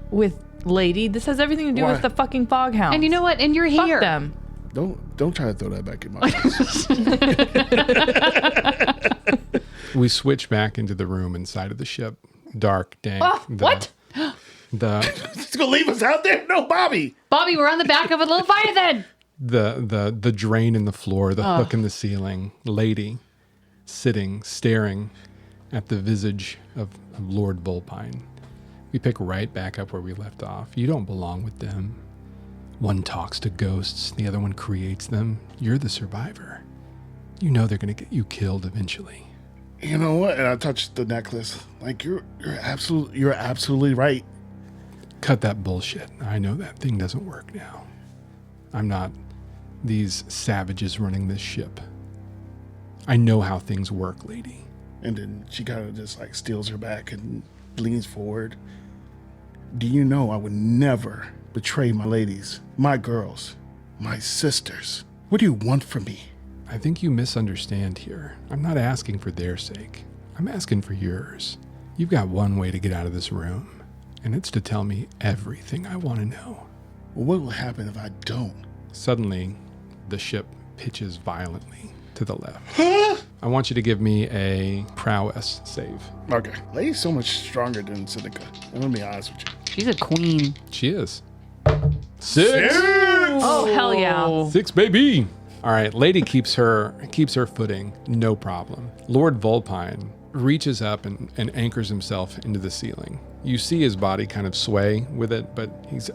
with Lady. This has everything to do Why? with the fucking Foghounds. and you know what? And you're Fuck here. them. Don't try to throw that back in my face. We switch back into the room inside of the ship. Dark, dank. What? He's gonna leave us out there? No, Bobby. Bobby, we're on the back of a Leviathan. The drain in the floor, the hook in the ceiling. Lady sitting, staring at the visage of Lord Vulpine. We pick right back up where we left off. You don't belong with them. One talks to ghosts, the other one creates them. You're the survivor. You know they're going to get you killed eventually. You know what? And I touched the necklace. Like, you're absolutely right. Cut that bullshit. I know that thing doesn't work now. I'm not these savages running this ship. I know how things work, lady. And then she kind of just like steals her back and leans forward. Do you know I would never betray my ladies, my girls, my sisters? What do you want from me? I think you misunderstand here. I'm not asking for their sake. I'm asking for yours. You've got one way to get out of this room, and it's to tell me everything I want to know. Well, what will happen if I don't? Suddenly, the ship pitches violently to the left. I want you to give me a prowess save. Okay. Lady's so much stronger than Seneca. I'm gonna be honest with you. She's a queen. She is. 6. Oh, hell yeah. 6, baby. All right, lady keeps her footing, no problem. Lord Vulpine reaches up and anchors himself into the ceiling. You see his body kind of sway with it, but he's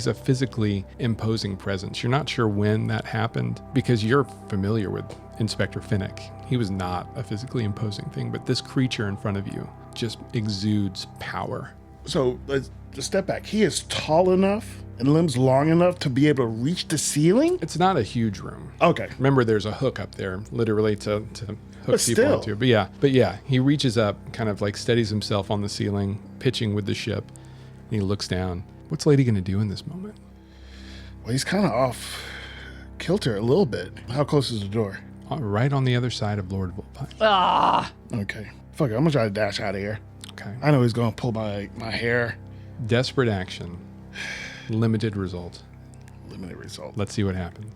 a physically imposing presence. You're not sure when that happened because you're familiar with Inspector Finnick. He was not a physically imposing thing, but this creature in front of you just exudes power. So let's just step back. He is tall enough and limbs long enough to be able to reach the ceiling? It's not a huge room. Okay. Remember, there's a hook up there, literally to hook people still. into. But yeah, he reaches up, kind of like steadies himself on the ceiling, pitching with the ship, and he looks down. What's Lady going to do in this moment? Well, he's kind of off kilter a little bit. How close is the door? Right on the other side of Lord Vulpine. Ah. Okay. Fuck it. I'm gonna try to dash out of here. Okay. I know he's gonna pull my hair. Desperate action. Limited result. Limited result. Let's see what happens.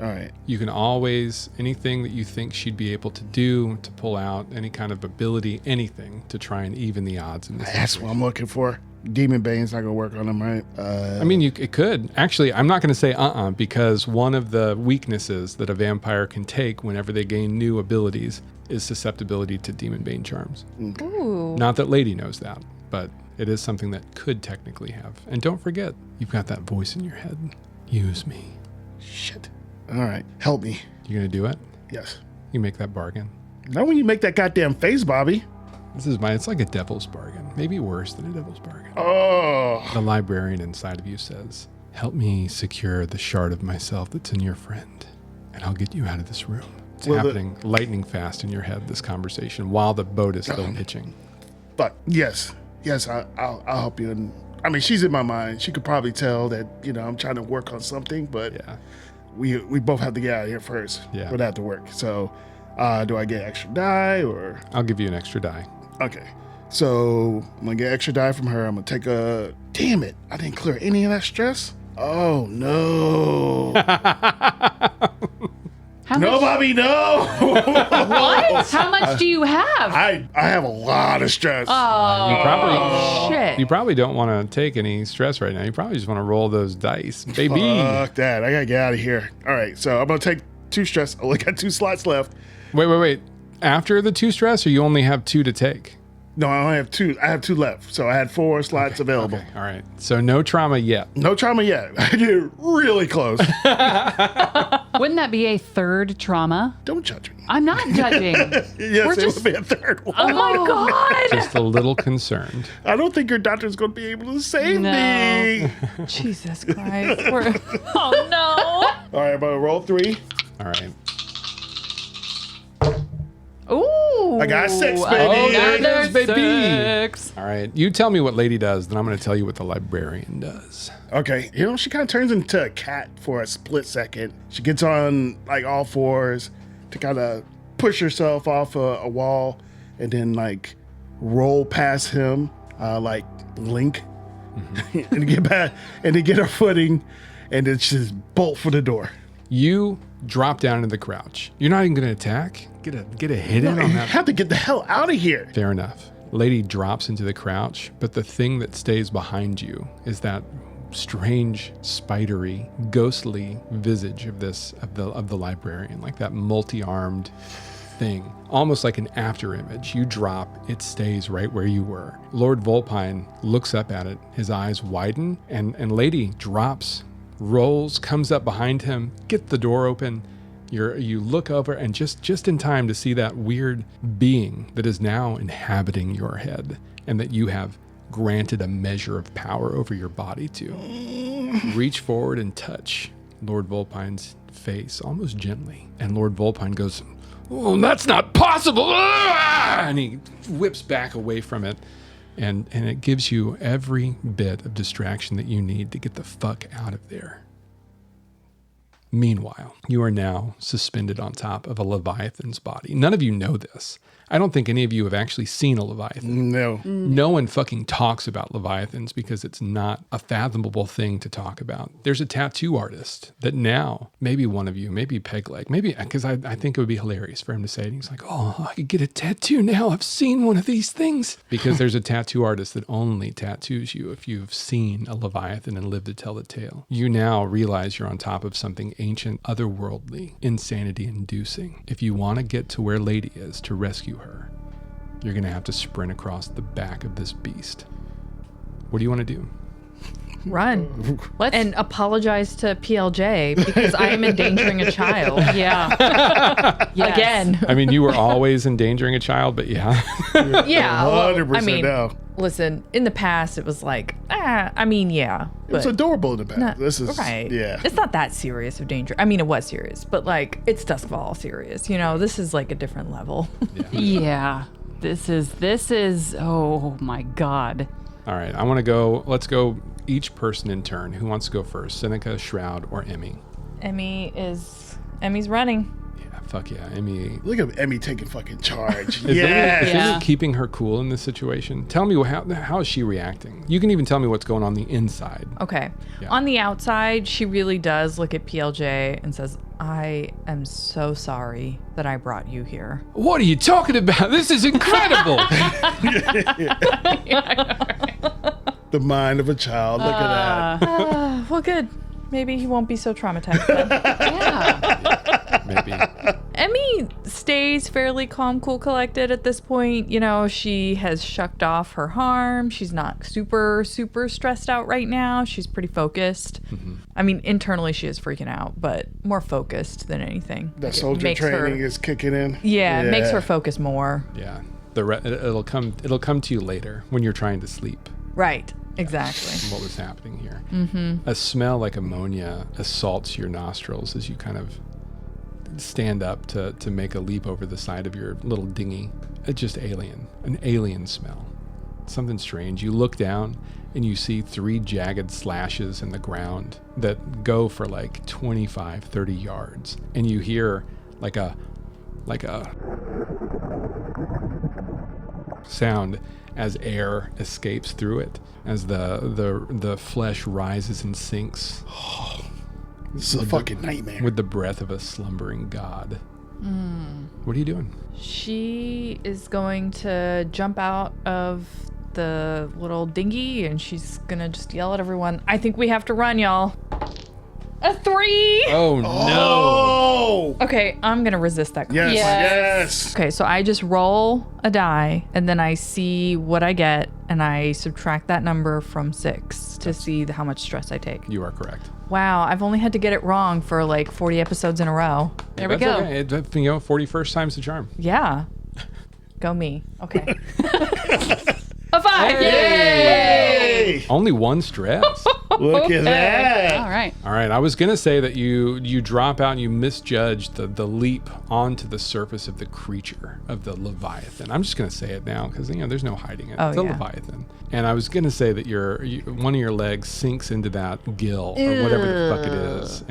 All right. You can always, anything that you think she'd be able to do to pull out, any kind of ability, anything to try and even the odds in this That's situation. what I'm looking for. Demon Bane's not gonna work on him, right? I mean, it could. Actually, I'm not going to say because one of the weaknesses that a vampire can take whenever they gain new abilities is susceptibility to Demon Bane charms. Ooh. Not that Lady knows that, but it is something that could technically have. And don't forget, you've got that voice in your head. Use me. Shit. All right. Help me. You going to do it? Yes. You make that bargain. Not when you make that goddamn face, Bobby. It's like a devil's bargain. Maybe worse than a devil's bargain. Oh. The librarian inside of you says, help me secure the shard of myself that's in your friend, and I'll get you out of this room. It's happening lightning fast in your head, this conversation, while the boat is still pitching. But yes, I'll help you. And I mean, she's in my mind. She could probably tell that, I'm trying to work on something, but Yeah. we both have to get out of here first. Yeah. For that to work. So do I get extra die or? I'll give you an extra die. Okay. So I'm going to get extra die from her. I'm going to take a... Damn it. I didn't clear any of that stress. Oh, no. No, Bobby, no. What? How much do you have? I have a lot of stress. Oh, shit. You probably don't want to take any stress right now. You probably just want to roll those dice, baby. Fuck that. I got to get out of here. All right. So I'm going to take 2 stress. I only got 2 slots left. Wait. After the 2 stress, or you only have 2 to take? No, I only have 2. I have 2 left. So I had 4 slots available. Okay, all right. So no trauma yet. No trauma yet. I get really close. Wouldn't that be a third trauma? Don't judge me. I'm not judging. Yes, it would be a third one. Oh my God. Just a little concerned. I don't think your doctor's going to be able to save No. me. Jesus Christ. Oh no. All right, I'm going to roll 3. All right. Ooh. I got 6, baby. Oh, there it is, baby. 6. All right. You tell me what Lady does, then I'm going to tell you what the librarian does. Okay, she kind of turns into a cat for a split second. She gets on like all 4s to kind of push herself off a wall and then like roll past him like Link and get back and then get her footing and then just bolt for the door. You drop down into the crouch. You're not even going to attack? Get a hit in I on that? have to get the hell out of here. Fair enough. Lady drops into the crouch, but the thing that stays behind you is that strange, spidery, ghostly visage of the librarian, like that multi-armed thing, almost like an after image. You drop, it stays right where you were. Lord Vulpine looks up at it, his eyes widen, and Lady drops, rolls, comes up behind him, gets the door open, You look over and just in time to see that weird being that is now inhabiting your head and that you have granted a measure of power over your body to. Reach forward and touch Lord Volpine's face almost gently. And Lord Volpine goes, "Oh, that's not possible!" And he whips back away from it. And it gives you every bit of distraction that you need to get the fuck out of there. Meanwhile, you are now suspended on top of a Leviathan's body. None of you know this. I don't think any of you have actually seen a Leviathan. No. No one fucking talks about Leviathans because it's not a fathomable thing to talk about. There's a tattoo artist that now, maybe one of you, maybe Pegleg, maybe, because I think it would be hilarious for him to say it. And he's like, "Oh, I could get a tattoo now. I've seen one of these things." Because there's a tattoo artist that only tattoos you if you've seen a Leviathan and lived to tell the tale. You now realize you're on top of something ancient, otherworldly, insanity-inducing. If you want to get to where Lady is to rescue her, you're going to have to sprint across the back of this beast. What do you want to do? Run. And apologize to PLJ because I am endangering a child. Yeah. Yes. Again. I mean, you were always endangering a child, but yeah. Yeah. Well, 100% I mean, now. listen, in the past, it was like, I mean, yeah. It's adorable in the past. Not, This is, right. yeah. It's not that serious of danger. I mean, it was serious, but like, it's Duskfall serious. You know, this is like a different level. Yeah. This is, oh my God. All right, let's go each person in turn. Who wants to go first? Seneca, Shroud, or Emmy? Emmy's running. Yeah, fuck yeah, Emmy. Look at Emmy taking fucking charge. Is Yes. Emmy keeping her cool in this situation? Tell me, how is she reacting? You can even tell me what's going on the inside. Okay. Yeah. On the outside, she really does look at PLJ and says, "I am so sorry that I brought you here." What are you talking about? This is incredible. The mind of a child. Look at that. Well, good. Maybe he won't be so traumatized then. Yeah. Maybe. Emmy stays fairly calm, cool, collected at this point. You know, she has shucked off her harm. She's not super, super stressed out right now. She's pretty focused. Mm-hmm. I mean, internally she is freaking out, but more focused than anything. That Like, it soldier makes her- training is kicking in. Yeah, it makes her focus more. Yeah. It'll come to you later when you're trying to sleep. Right, exactly. What was happening here? Mm-hmm. A smell like ammonia assaults your nostrils as you kind of stand up to make a leap over the side of your little dinghy. It's just an alien smell. Something strange. You look down and you see 3 jagged slashes in the ground that go for like 25, 30 yards. And you hear like a sound as air escapes through it, as the flesh rises and sinks This is a fucking nightmare. with the breath of a slumbering god. What are you doing? She is going to jump out of the little dinghy and she's gonna just yell at everyone, "I think we have to run, y'all." A 3! Oh no! Oh! Okay, I'm gonna resist that. Yes, yes. Okay, so I just roll a die and then I see what I get and I subtract that number from 6 to see how much stress I take. You are correct. Wow, I've only had to get it wrong for like 40 episodes in a row. There we That's go. okay. 41st time's the charm. Yeah. Go me. Okay. A 5! Hey! Only 1 stress. Look at that. All right. All right, I was gonna say that you drop out and you misjudge the leap onto the surface of the creature of the Leviathan. I'm just gonna say it now because there's no hiding it. Oh, It's a yeah. Leviathan. And I was gonna say that one of your legs sinks into that gill or whatever the fuck it is,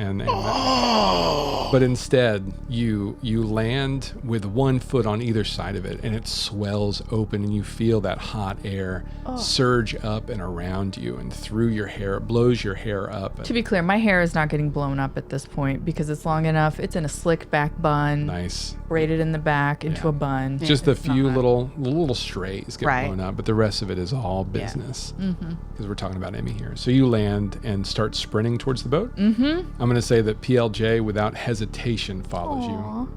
but instead you land with 1 foot on either side of it, and it swells open, and you feel that hot air surge up and around you and through your hair. It blows your hair up. To be clear, my hair is not getting blown up at this point because it's long enough. It's in a slick back bun, Nice. braided in the back into a bun. Just the it's few not. little strays get Right. blown up, but the rest of it is all business. Because we're talking about Emmy here. So you land and start sprinting towards the boat. I'm going to say that PLJ, without hesitation, follows you.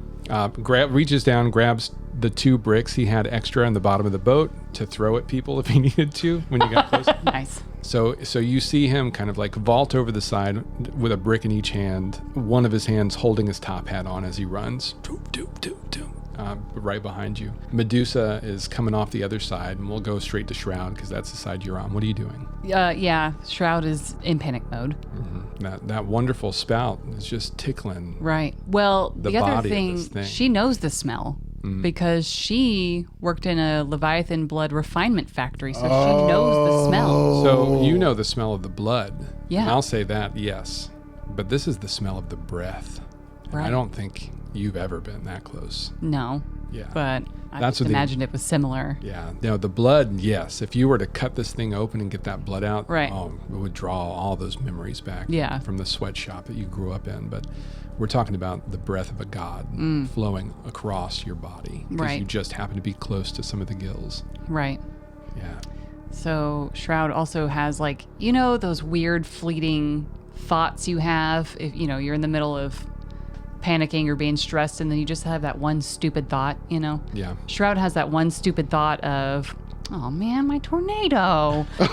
Reaches down, grabs the 2 bricks he had extra on the bottom of the boat to throw at people if he needed to when you got close. Nice. So you see him kind of like vault over the side with a brick in each hand, one of his hands holding his top hat on as he runs. Doop, doop, doop, doop. Right behind you. Medusa is coming off the other side, and we'll go straight to Shroud because that's the side you're on. What are you doing? Yeah, Shroud is in panic mode. That wonderful spout is just tickling. Right. Well, The the other body of thing, this thing. she knows the smell because she worked in a Leviathan blood refinement factory, so she knows the smell. So you know the smell of the blood. Yeah. And I'll say that, yes. But this is the smell of the breath. And I Right. don't think you've ever been that close. No. Yeah. But I That's just what the- imagined it was similar. Yeah. No, the blood, yes. If you were to cut this thing open and get that blood out, Right. It would draw all those memories back Yeah. from the sweatshop that you grew up in. But we're talking about the breath of a god flowing across your body. Because Right. you just happen to be close to some of the gills. Right. Yeah. So Shroud also has like, you know, those weird fleeting thoughts you have if, you know, you're in the middle of panicking or being stressed and then you just have that one stupid thought, you know? Yeah. Shroud has that one stupid thought of, oh man, my tornado. And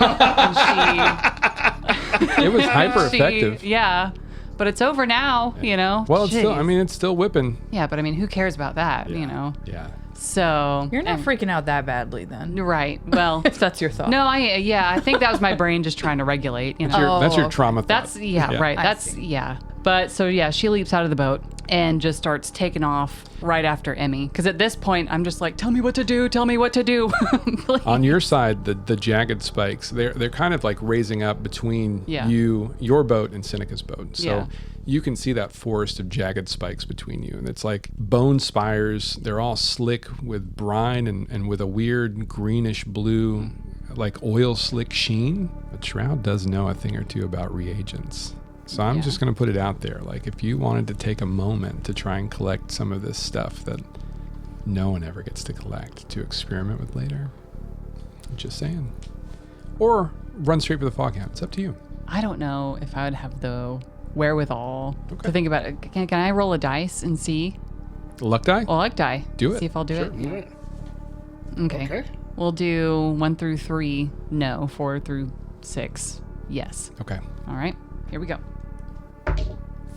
It was hyper she, effective. yeah. But it's over now, you know? Well, it's still, Jeez. I mean, it's still whipping. Yeah, but I mean, who cares about that, you know? Yeah. So. You're not and- freaking out that badly then. Right. Well, If that's your thought. no, I think that was my brain just trying to regulate, you know? That's your okay. trauma thought. That's right. I That's see. yeah. But so yeah, she leaps out of the boat and just starts taking off right after Emmy. Because at this point, I'm just like, tell me what to do. Tell me what to do. Please. On your side, the jagged spikes, they're kind of like raising up between Yeah. your boat and Seneca's boat. So Yeah. you can see that forest of jagged spikes between you. And it's like bone spires. They're all slick with brine and with a weird greenish blue, like oil slick sheen. But Shroud does know a thing or two about reagents. So I'm Yeah. just going to put it out there. Like if you wanted to take a moment to try and collect some of this stuff that no one ever gets to collect to experiment with later. Just saying. Or run straight for the Foghound. It's up to you. I don't know if I would have the wherewithal Okay. to think about it. Can I roll a dice and see? Luck die? Well, I like die. Do it. See if I'll do Sure. it. All right. Okay. Okay. We'll do 1 through 3. No. 4 through 6. Yes. Okay. All right. Here we go.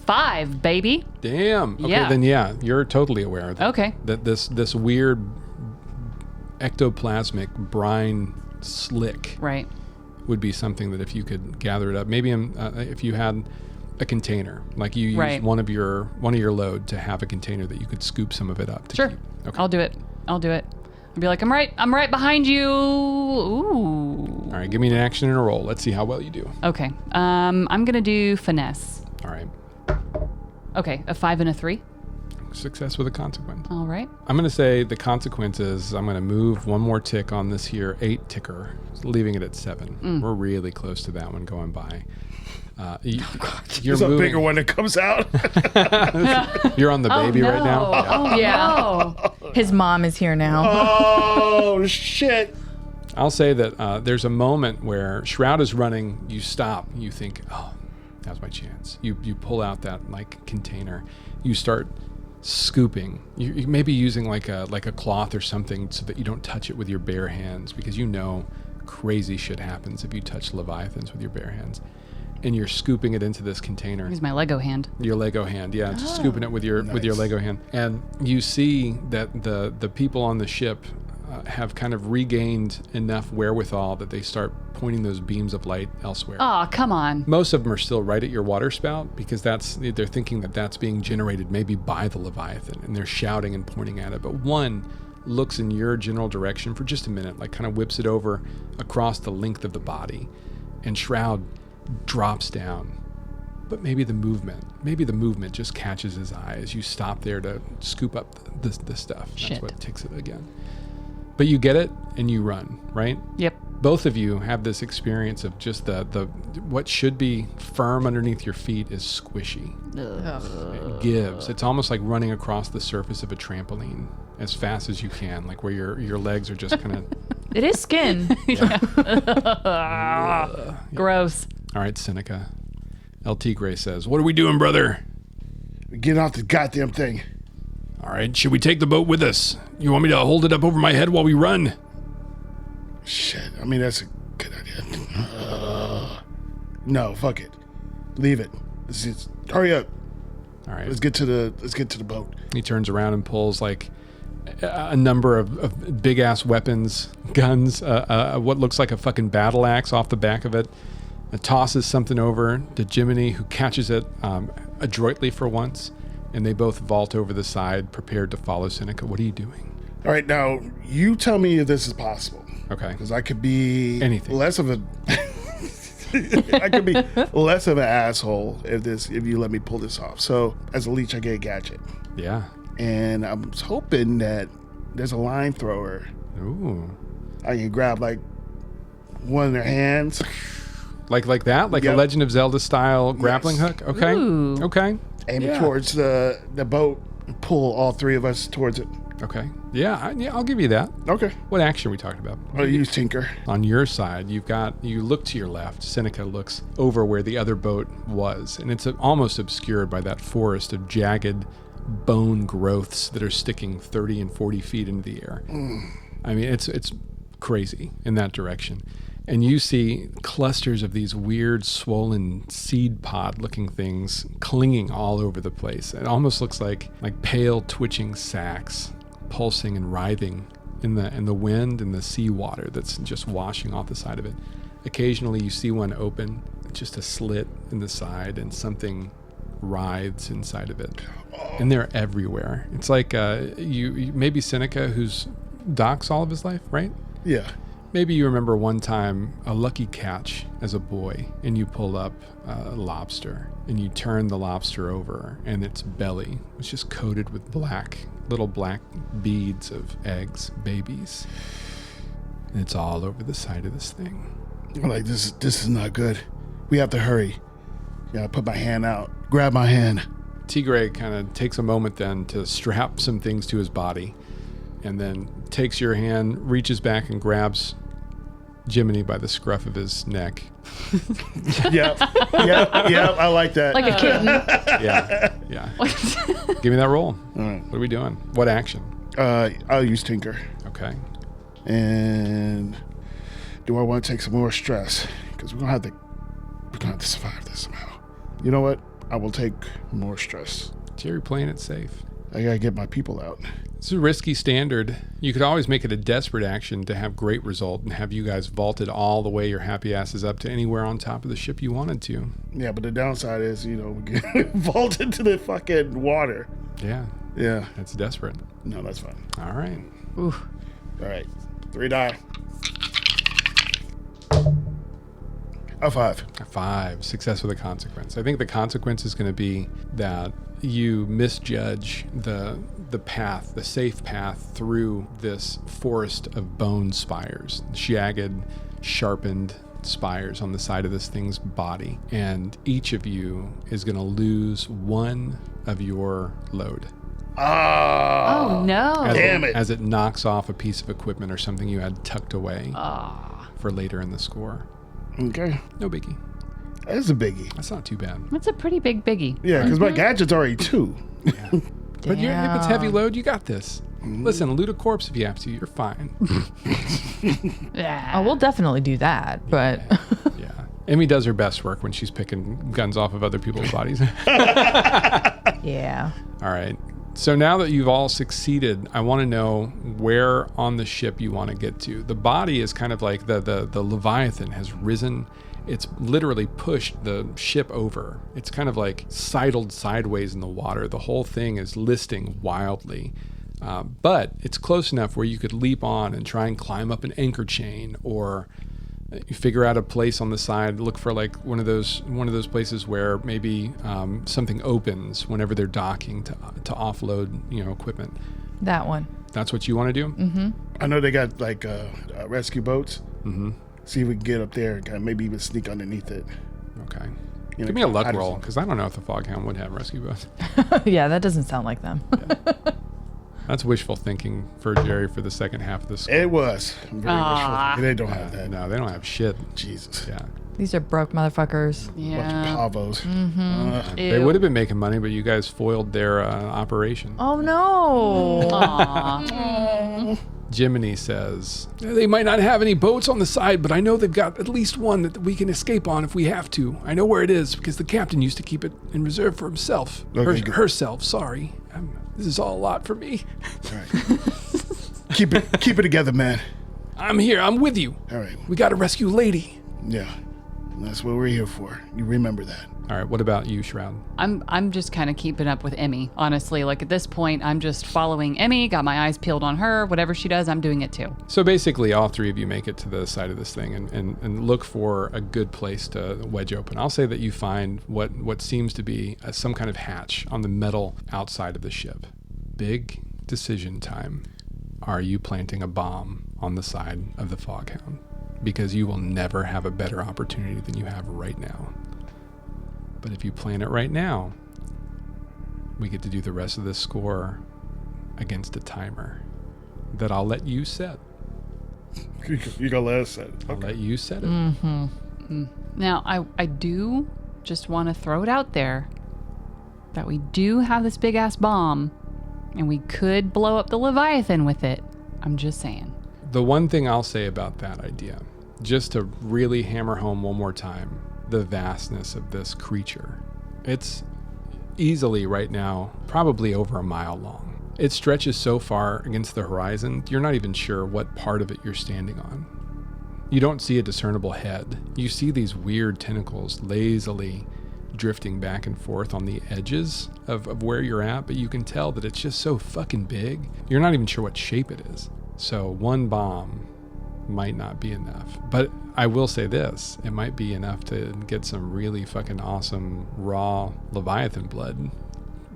5, baby. Damn. Okay, Yeah. then yeah, you're totally aware of that. Okay. That this weird ectoplasmic brine slick Right. would be something that if you could gather it up, maybe if you had a container, like you use Right. one of your load to have a container that you could scoop some of it up to Sure. keep. Okay. I'll do it. I'll be like, I'm right behind you. Ooh. All right, give me an action and a roll. Let's see how well you do. Okay. I'm gonna do finesse. All right. Okay, a 5 and a 3. Success with a consequence. All right. I'm going to say the consequence is I'm going to move one more tick on this here 8 ticker, leaving it at 7. We're really close to that one going by. You're There's a moving. bigger one that comes out. You're on the baby right now. Yeah. Oh Yeah. no. His mom is here now. Oh, shit. I'll say that there's a moment where Shroud is running, you stop, you think, oh, now's my chance. You pull out that like container, you start scooping. You may be using like a cloth or something so that you don't touch it with your bare hands, because you know crazy shit happens if you touch leviathans with your bare hands. And you're scooping it into this container. Use my Lego hand. Your Lego hand, yeah, just scooping it with your Nice. Lego hand, and you see that the people on the ship have kind of regained enough wherewithal that they start pointing those beams of light elsewhere. Oh, come on. Most of them are still right at your water spout because they're thinking that that's being generated maybe by the Leviathan, and they're shouting and pointing at it. But one looks in your general direction for just a minute, like kind of whips it over across the length of the body, and Shroud drops down. But maybe the movement just catches his eye as you stop there to scoop up the stuff. That's Shit. what ticks it again. But you get it and you run, right? Yep. Both of you have this experience of just the what should be firm underneath your feet is squishy. It gives. It's almost like running across the surface of a trampoline as fast as you can, like where your legs are just kind of. It is skin. Gross. All right, Seneca. LT Gray says, "What are we doing, brother?" Get off the goddamn thing. All right, should we take the boat with us? You want me to hold it up over my head while we run? Shit. I mean, that's a good idea. No, fuck it. Leave it. Let's just hurry up. All right. Let's get to the boat. He turns around and pulls like a number of big ass weapons, guns, what looks like a fucking battle axe off the back of it. It tosses something over to Jiminy, who catches it adroitly for once, and they both vault over the side, prepared to follow Seneca. What are you doing? All right, now you tell me if this is possible. Okay. Because I could be Anything. less of a. I could be less of an asshole if you let me pull this off. So as a leech, I get a gadget. Yeah. And I was hoping that there's a line thrower. Ooh. I can grab like one of their hands. Like that? Like Yep. a Legend of Zelda style grappling Yes. hook? Okay. Ooh. Okay. Aim it Yeah. towards the boat and pull all three of us towards it. Okay. Yeah, I'll give you that. Okay. What action are we talking about? I'll use Tinker. On your side, you look to your left. Seneca looks over where the other boat was, and it's almost obscured by that forest of jagged bone growths that are sticking 30 and 40 feet into the air. I mean, it's crazy in that direction. And you see clusters of these weird swollen seed pod looking things clinging all over the place. It almost looks like pale twitching sacs pulsing and writhing in the wind and the seawater that's just washing off the side of it. Occasionally you see one open, just a slit in the side, and something writhes inside of it. And they're everywhere. It's like you maybe Seneca, who's docks all of his life, right? Yeah. Maybe you remember one time a lucky catch as a boy, and you pull up a lobster, and you turn the lobster over, and its belly was just coated with little black beads of eggs, babies. And it's all over the side of this thing. I'm like, this is not good. We have to hurry. Yeah, I put my hand out. Grab my hand. Tigre kind of takes a moment then to strap some things to his body, and then takes your hand, reaches back and grabs Jiminy by the scruff of his neck. Yep, I like that. Like a kitten. Yeah. Give me that roll. All right. What are we doing? What action? I'll use Tinker. Okay. And do I want to take some more stress? Because we're gonna have to survive this somehow. You know what? I will take more stress. Jerry playing it safe. I gotta get my people out. It's a risky standard. You could always make it a desperate action to have great result and have you guys vaulted all the way your happy asses up to anywhere on top of the ship you wanted to. Yeah, but the downside is, we get vaulted to the fucking water. Yeah. Yeah. That's desperate. No, that's fine. All right. Ooh. All right. 3 die. A 5. A 5. Success with a consequence. I think the consequence is going to be that you misjudge the path, the safe path through this forest of bone spires, jagged, sharpened spires on the side of this thing's body. And each of you is going to lose 1 of your load. Oh, no. Damn it. As it knocks off a piece of equipment or something you had tucked away Ah. for later in the score. Okay. No biggie. That is a biggie. That's not too bad. That's a pretty big biggie. Yeah, because my gadget's already 2. But if it's heavy load, you got this. Listen, loot a corpse if you have to. You're fine. Yeah. Oh, we'll definitely do that, but Yeah. Emmy does her best work when she's picking guns off of other people's bodies. yeah. All right. So now that you've all succeeded, I want to know where on the ship you want to get to. The body is kind of like the Leviathan has risen. It's literally pushed the ship over. It's kind of like sidled sideways in the water. The whole thing is listing wildly. But it's close enough where you could leap on and try and climb up an anchor chain, or you figure out a place on the side, look for like one of those places where maybe something opens whenever they're docking to offload equipment. That one. That's what you want to do? Mm-hmm. I know they got like rescue boats. Mm-hmm. See if we can get up there and kind of maybe even sneak underneath it. Okay. You know, Give me a luck I just- roll, because I don't know if the Foghound would have rescue boats. Yeah, that doesn't sound like them. That's wishful thinking for Jerry for the second half of this. It was. Very Ah. wishful. They don't have that. No, they don't have shit. Jesus. Yeah. These are broke motherfuckers. Yeah. Bunch of pavos. They would have been making money, but you guys foiled their operation. Oh no. Aw. Jiminy says, they might not have any boats on the side, but I know they've got at least one that we can escape on if we have to. I know where it is because the captain used to keep it in reserve for himself. Okay, good. Herself, sorry. This is all a lot for me. All right. Keep it together, man. I'm here. I'm with you. All right. We got to rescue Lady. Yeah. That's what we're here for. You remember that. All right, what about you, Shroud? I'm just kind of keeping up with Emmy, honestly. Like at this point, I'm just following Emmy, got my eyes peeled on her. Whatever she does, I'm doing it too. So basically, all three of you make it to the side of this thing and look for a good place to wedge open. I'll say that you find what seems to be some kind of hatch on the metal outside of the ship. Big decision time. Are you planting a bomb on the side of the Foghound? Because you will never have a better opportunity than you have right now. But if you plan it right now, we get to do the rest of this score against a timer that I'll let you set. You gotta let us set it. I'll let you set it. Now, I do just want to throw it out there that we do have this big ass bomb and we could blow up the Leviathan with it. I'm just saying. The one thing I'll say about that idea, just to really hammer home one more time, the vastness of this creature. It's easily right now probably over a mile long. It stretches so far against the horizon, you're not even sure what part of it you're standing on. You don't see a discernible head. You see these weird tentacles lazily drifting back and forth on the edges of where you're at, but you can tell that it's just so fucking big. You're not even sure what shape it is. So one bomb might not be enough. But I will say this, it might be enough to get some really fucking awesome raw Leviathan blood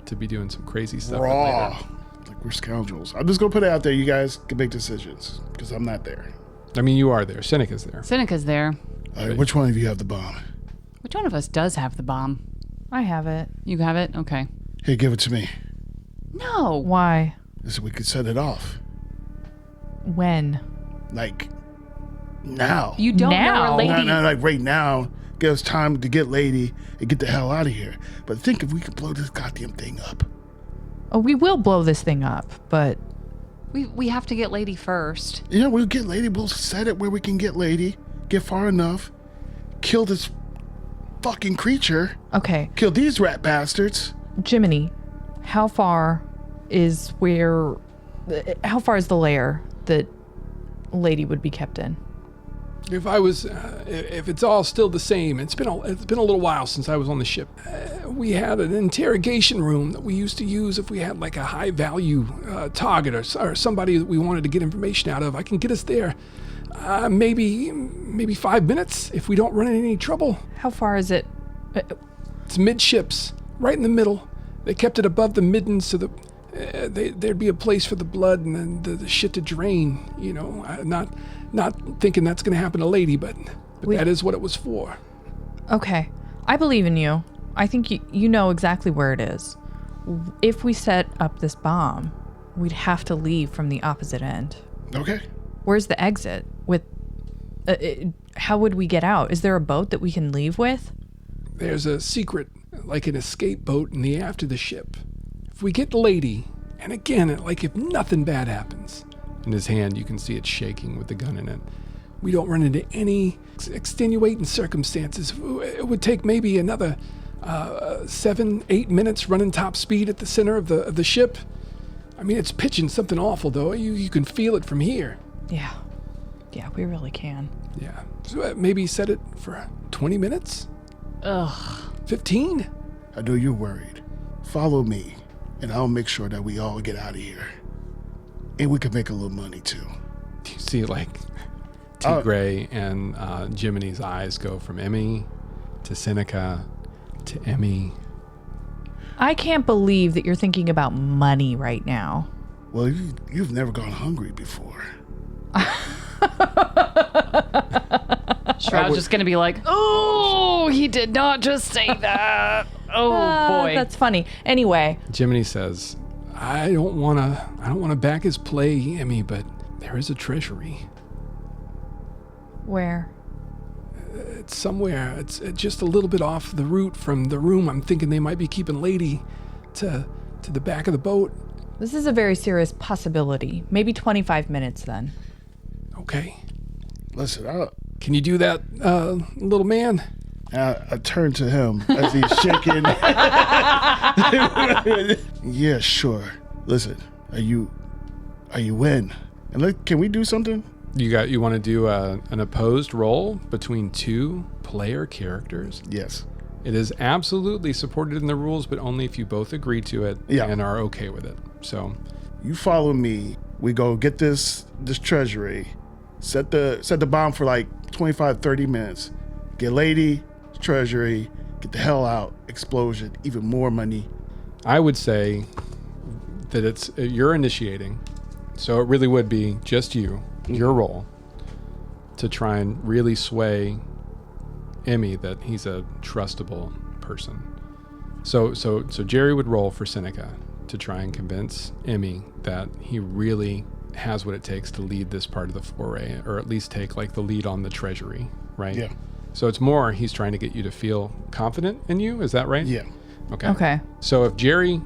to be doing some crazy stuff with Raw. later. Like we're scoundrels. I'm just gonna put it out there. You guys can make decisions because I'm not there. I mean, you are there. Seneca's there. Seneca's there. All right, which one of you have the bomb? Which one of us does have the bomb? I have it. You have it? Okay. Hey, give it to me. No. Why? So we could set it off. When? Like now. You don't know Now? our lady. Not like right now. Give us time to get Lady and get the hell out of here. But think if we could blow this goddamn thing up. Oh, we will blow this thing up, but We have to get Lady first. You know, we'll get Lady. We'll set it where we can get Lady. Get far enough. Kill this fucking creature. okay. Kill these rat bastards. Jiminy, how far is the lair that Lady would be kept in? If it's all still the same, it's been a little while since I was on the ship. We had an interrogation room that we used to use if we had like a high value target or somebody that we wanted to get information out of. I can get us there. Maybe 5 minutes if we don't run into any trouble. How far is it? It's midships, right in the middle. They kept it above the middens so that there'd be a place for the blood and then the shit to drain. You know, not thinking that's going to happen to Lady, but that is what it was for. Okay. I believe in you. I think you know exactly where it is. If we set up this bomb, we'd have to leave from the opposite end. Okay. Where's the exit? How would we get out? Is there a boat that we can leave with? There's a secret, like an escape boat in the aft of the ship. If we get Lady, and again, like if nothing bad happens, In his hand, you can see it shaking with the gun in it. we don't run into any extenuating circumstances. It would take maybe another 7-8 minutes running top speed at the center of the ship. I mean, it's pitching something awful, though. You can feel it from here. Yeah. Yeah, we really can. Yeah. So maybe set it for 20 minutes? Ugh. 15? I know you're worried. Follow me, and I'll make sure that we all get out of here. And we can make a little money, too. You see, like, T. Gray and Jiminy's eyes go from Emmy to Seneca to Emmy. I can't believe that you're thinking about money right now. Well, you've never gone hungry before. Shroud's just gonna be like, oh, he did not just say that. Oh boy. That's funny. Anyway, Jiminy says, I don't want to back his play, Emmy, but there is a treasury. where? It's somewhere. It's just a little bit off the route from the room. I'm thinking they might be keeping Lady to the back of the boat. This is a very serious possibility. Maybe 25 minutes then. Okay. Listen, Can you do that, little man? I turn to him as he's shaking. Yeah, sure. Listen, are you in? And can we do something? You want to do an opposed roll between two player characters? Yes. It is absolutely supported in the rules, but only if you both agree to it and are okay with it. So You follow me. We go get this treasury. Set the bomb for like 25, 30 minutes. Get Lady, treasury, get the hell out. Explosion, even more money. I would say that you're initiating, so it really would be just your role, to try and really sway Emmy that he's a trustable person. So Jerry would roll for Seneca to try and convince Emmy that he really has what it takes to lead this part of the foray, or at least take like the lead on the treasury, right? Yeah. So it's more he's trying to get you to feel confident in you. Is that right? Yeah. Okay. So if Jerry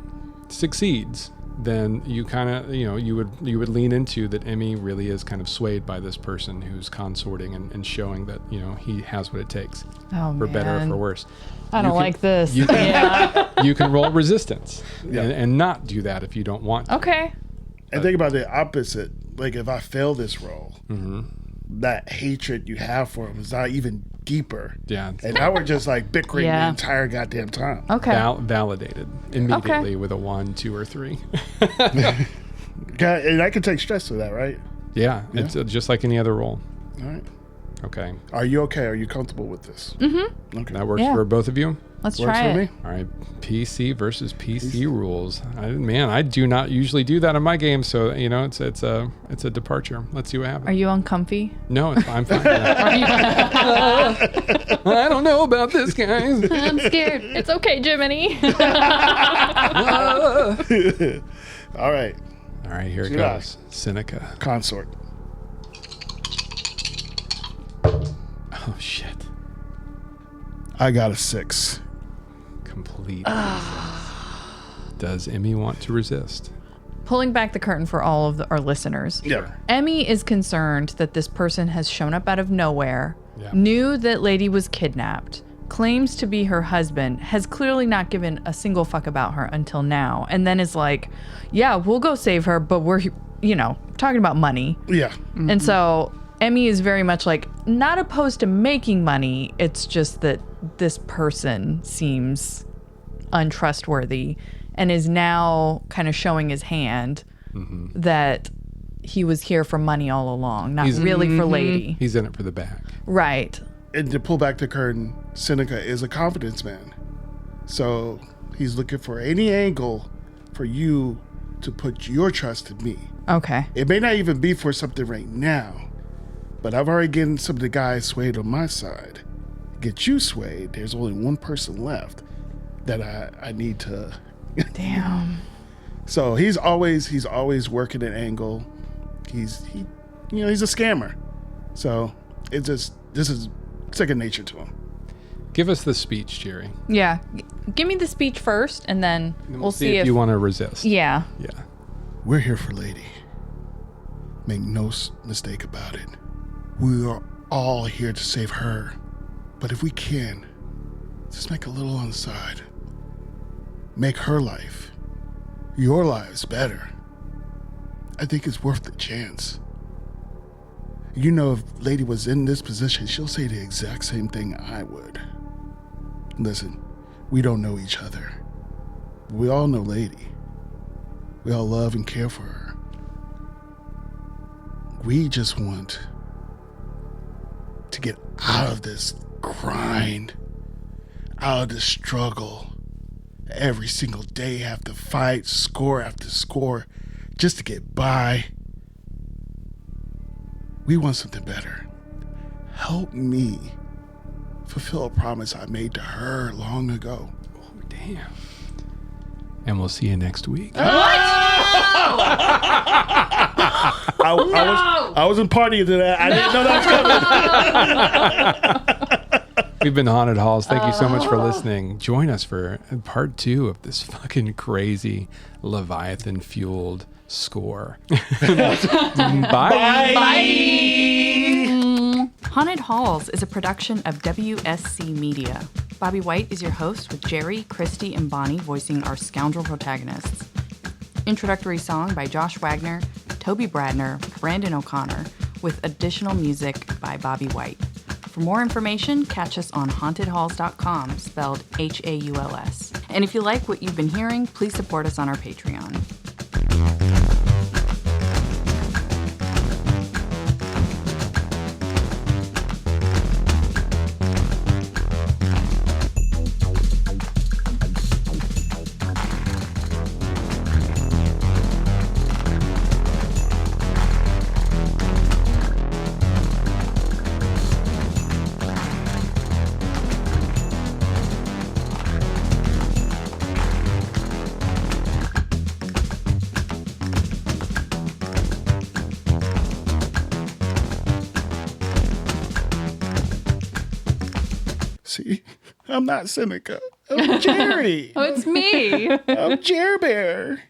succeeds, then you kind of, you would lean into that Emmy really is kind of swayed by this person who's consorting and showing that, he has what it takes, for better or for worse. I don't like this. You can roll resistance and not do that if you don't want to. Okay. And think about the opposite. Like if I fail this roll, that hatred you have for him is not even deeper. Yeah. And now we're just like bickering the entire goddamn time. Okay. Validated immediately with a 1, 2, or 3. And I can take stress with that, right? Yeah. It's just like any other roll. All right. Okay. Are you okay? Are you comfortable with this? Mm-hmm. Okay. That works for both of you? Let's Works try for it. me. All right, PC versus PC rules. I do not usually do that in my game, so it's a departure. Let's see what happens. Are you uncomfy? No, I'm fine. I don't know about this, guys. I'm scared. It's okay, Jiminy. All right. All right, here it Yeah. goes. Seneca. Consort. Oh shit. I got a 6. Complete. Does Emmy want to resist? Pulling back the curtain for all of our listeners. Yeah. Emmy is concerned that this person has shown up out of nowhere, Yeah. knew that Lady was kidnapped, claims to be her husband, has clearly not given a single fuck about her until now, and then is like, yeah, we'll go save her, but we're, talking about money. Yeah. And so Emmy is very much like not opposed to making money. It's just that this person seems untrustworthy and is now kind of showing his hand that he was here for money all along, not really for Lady. He's in it for the bag. Right. And to pull back the curtain, Seneca is a confidence man. So he's looking for any angle for you to put your trust in me. Okay. It may not even be for something right now, but I've already gotten some of the guys swayed on my side. Get you swayed, there's only one person left that I need to. Damn. So he's always working an angle. He's a scammer. So this is second nature to him. Give us the speech, Jerry. Yeah. Give me the speech first, and then we'll see if you want to resist. Yeah. Yeah. We're here for Lady. Make no mistake about it. We are all here to save her. But if we can, just make a little on the side. Make her life, your lives better. I think it's worth the chance. If Lady was in this position, she'll say the exact same thing I would. Listen, we don't know each other. We all know Lady. We all love and care for her. We just want to get out of this grind, out of this struggle. Every single day have to fight, score after score, just to get by. We want something better. Help me fulfill a promise I made to her long ago. Oh, damn. And we'll see you next week. I wasn't partying to that. I didn't know that was coming. We've been Haunted Halls. Thank you so much for listening. Join us for part 2 of this fucking crazy Leviathan-fueled score. Bye. Haunted Halls is a production of WSC Media. Bobby White is your host, with Jerry, Christy, and Bonnie voicing our scoundrel protagonists. Introductory song by Josh Wagner, Toby Bradner, Brandon O'Connor, with additional music by Bobby White. For more information, catch us on hauntedhalls.com, spelled Hauls. And if you like what you've been hearing, please support us on our Patreon. See, I'm not Seneca. I'm Jerry. Oh, it's me. I'm Jer Bear.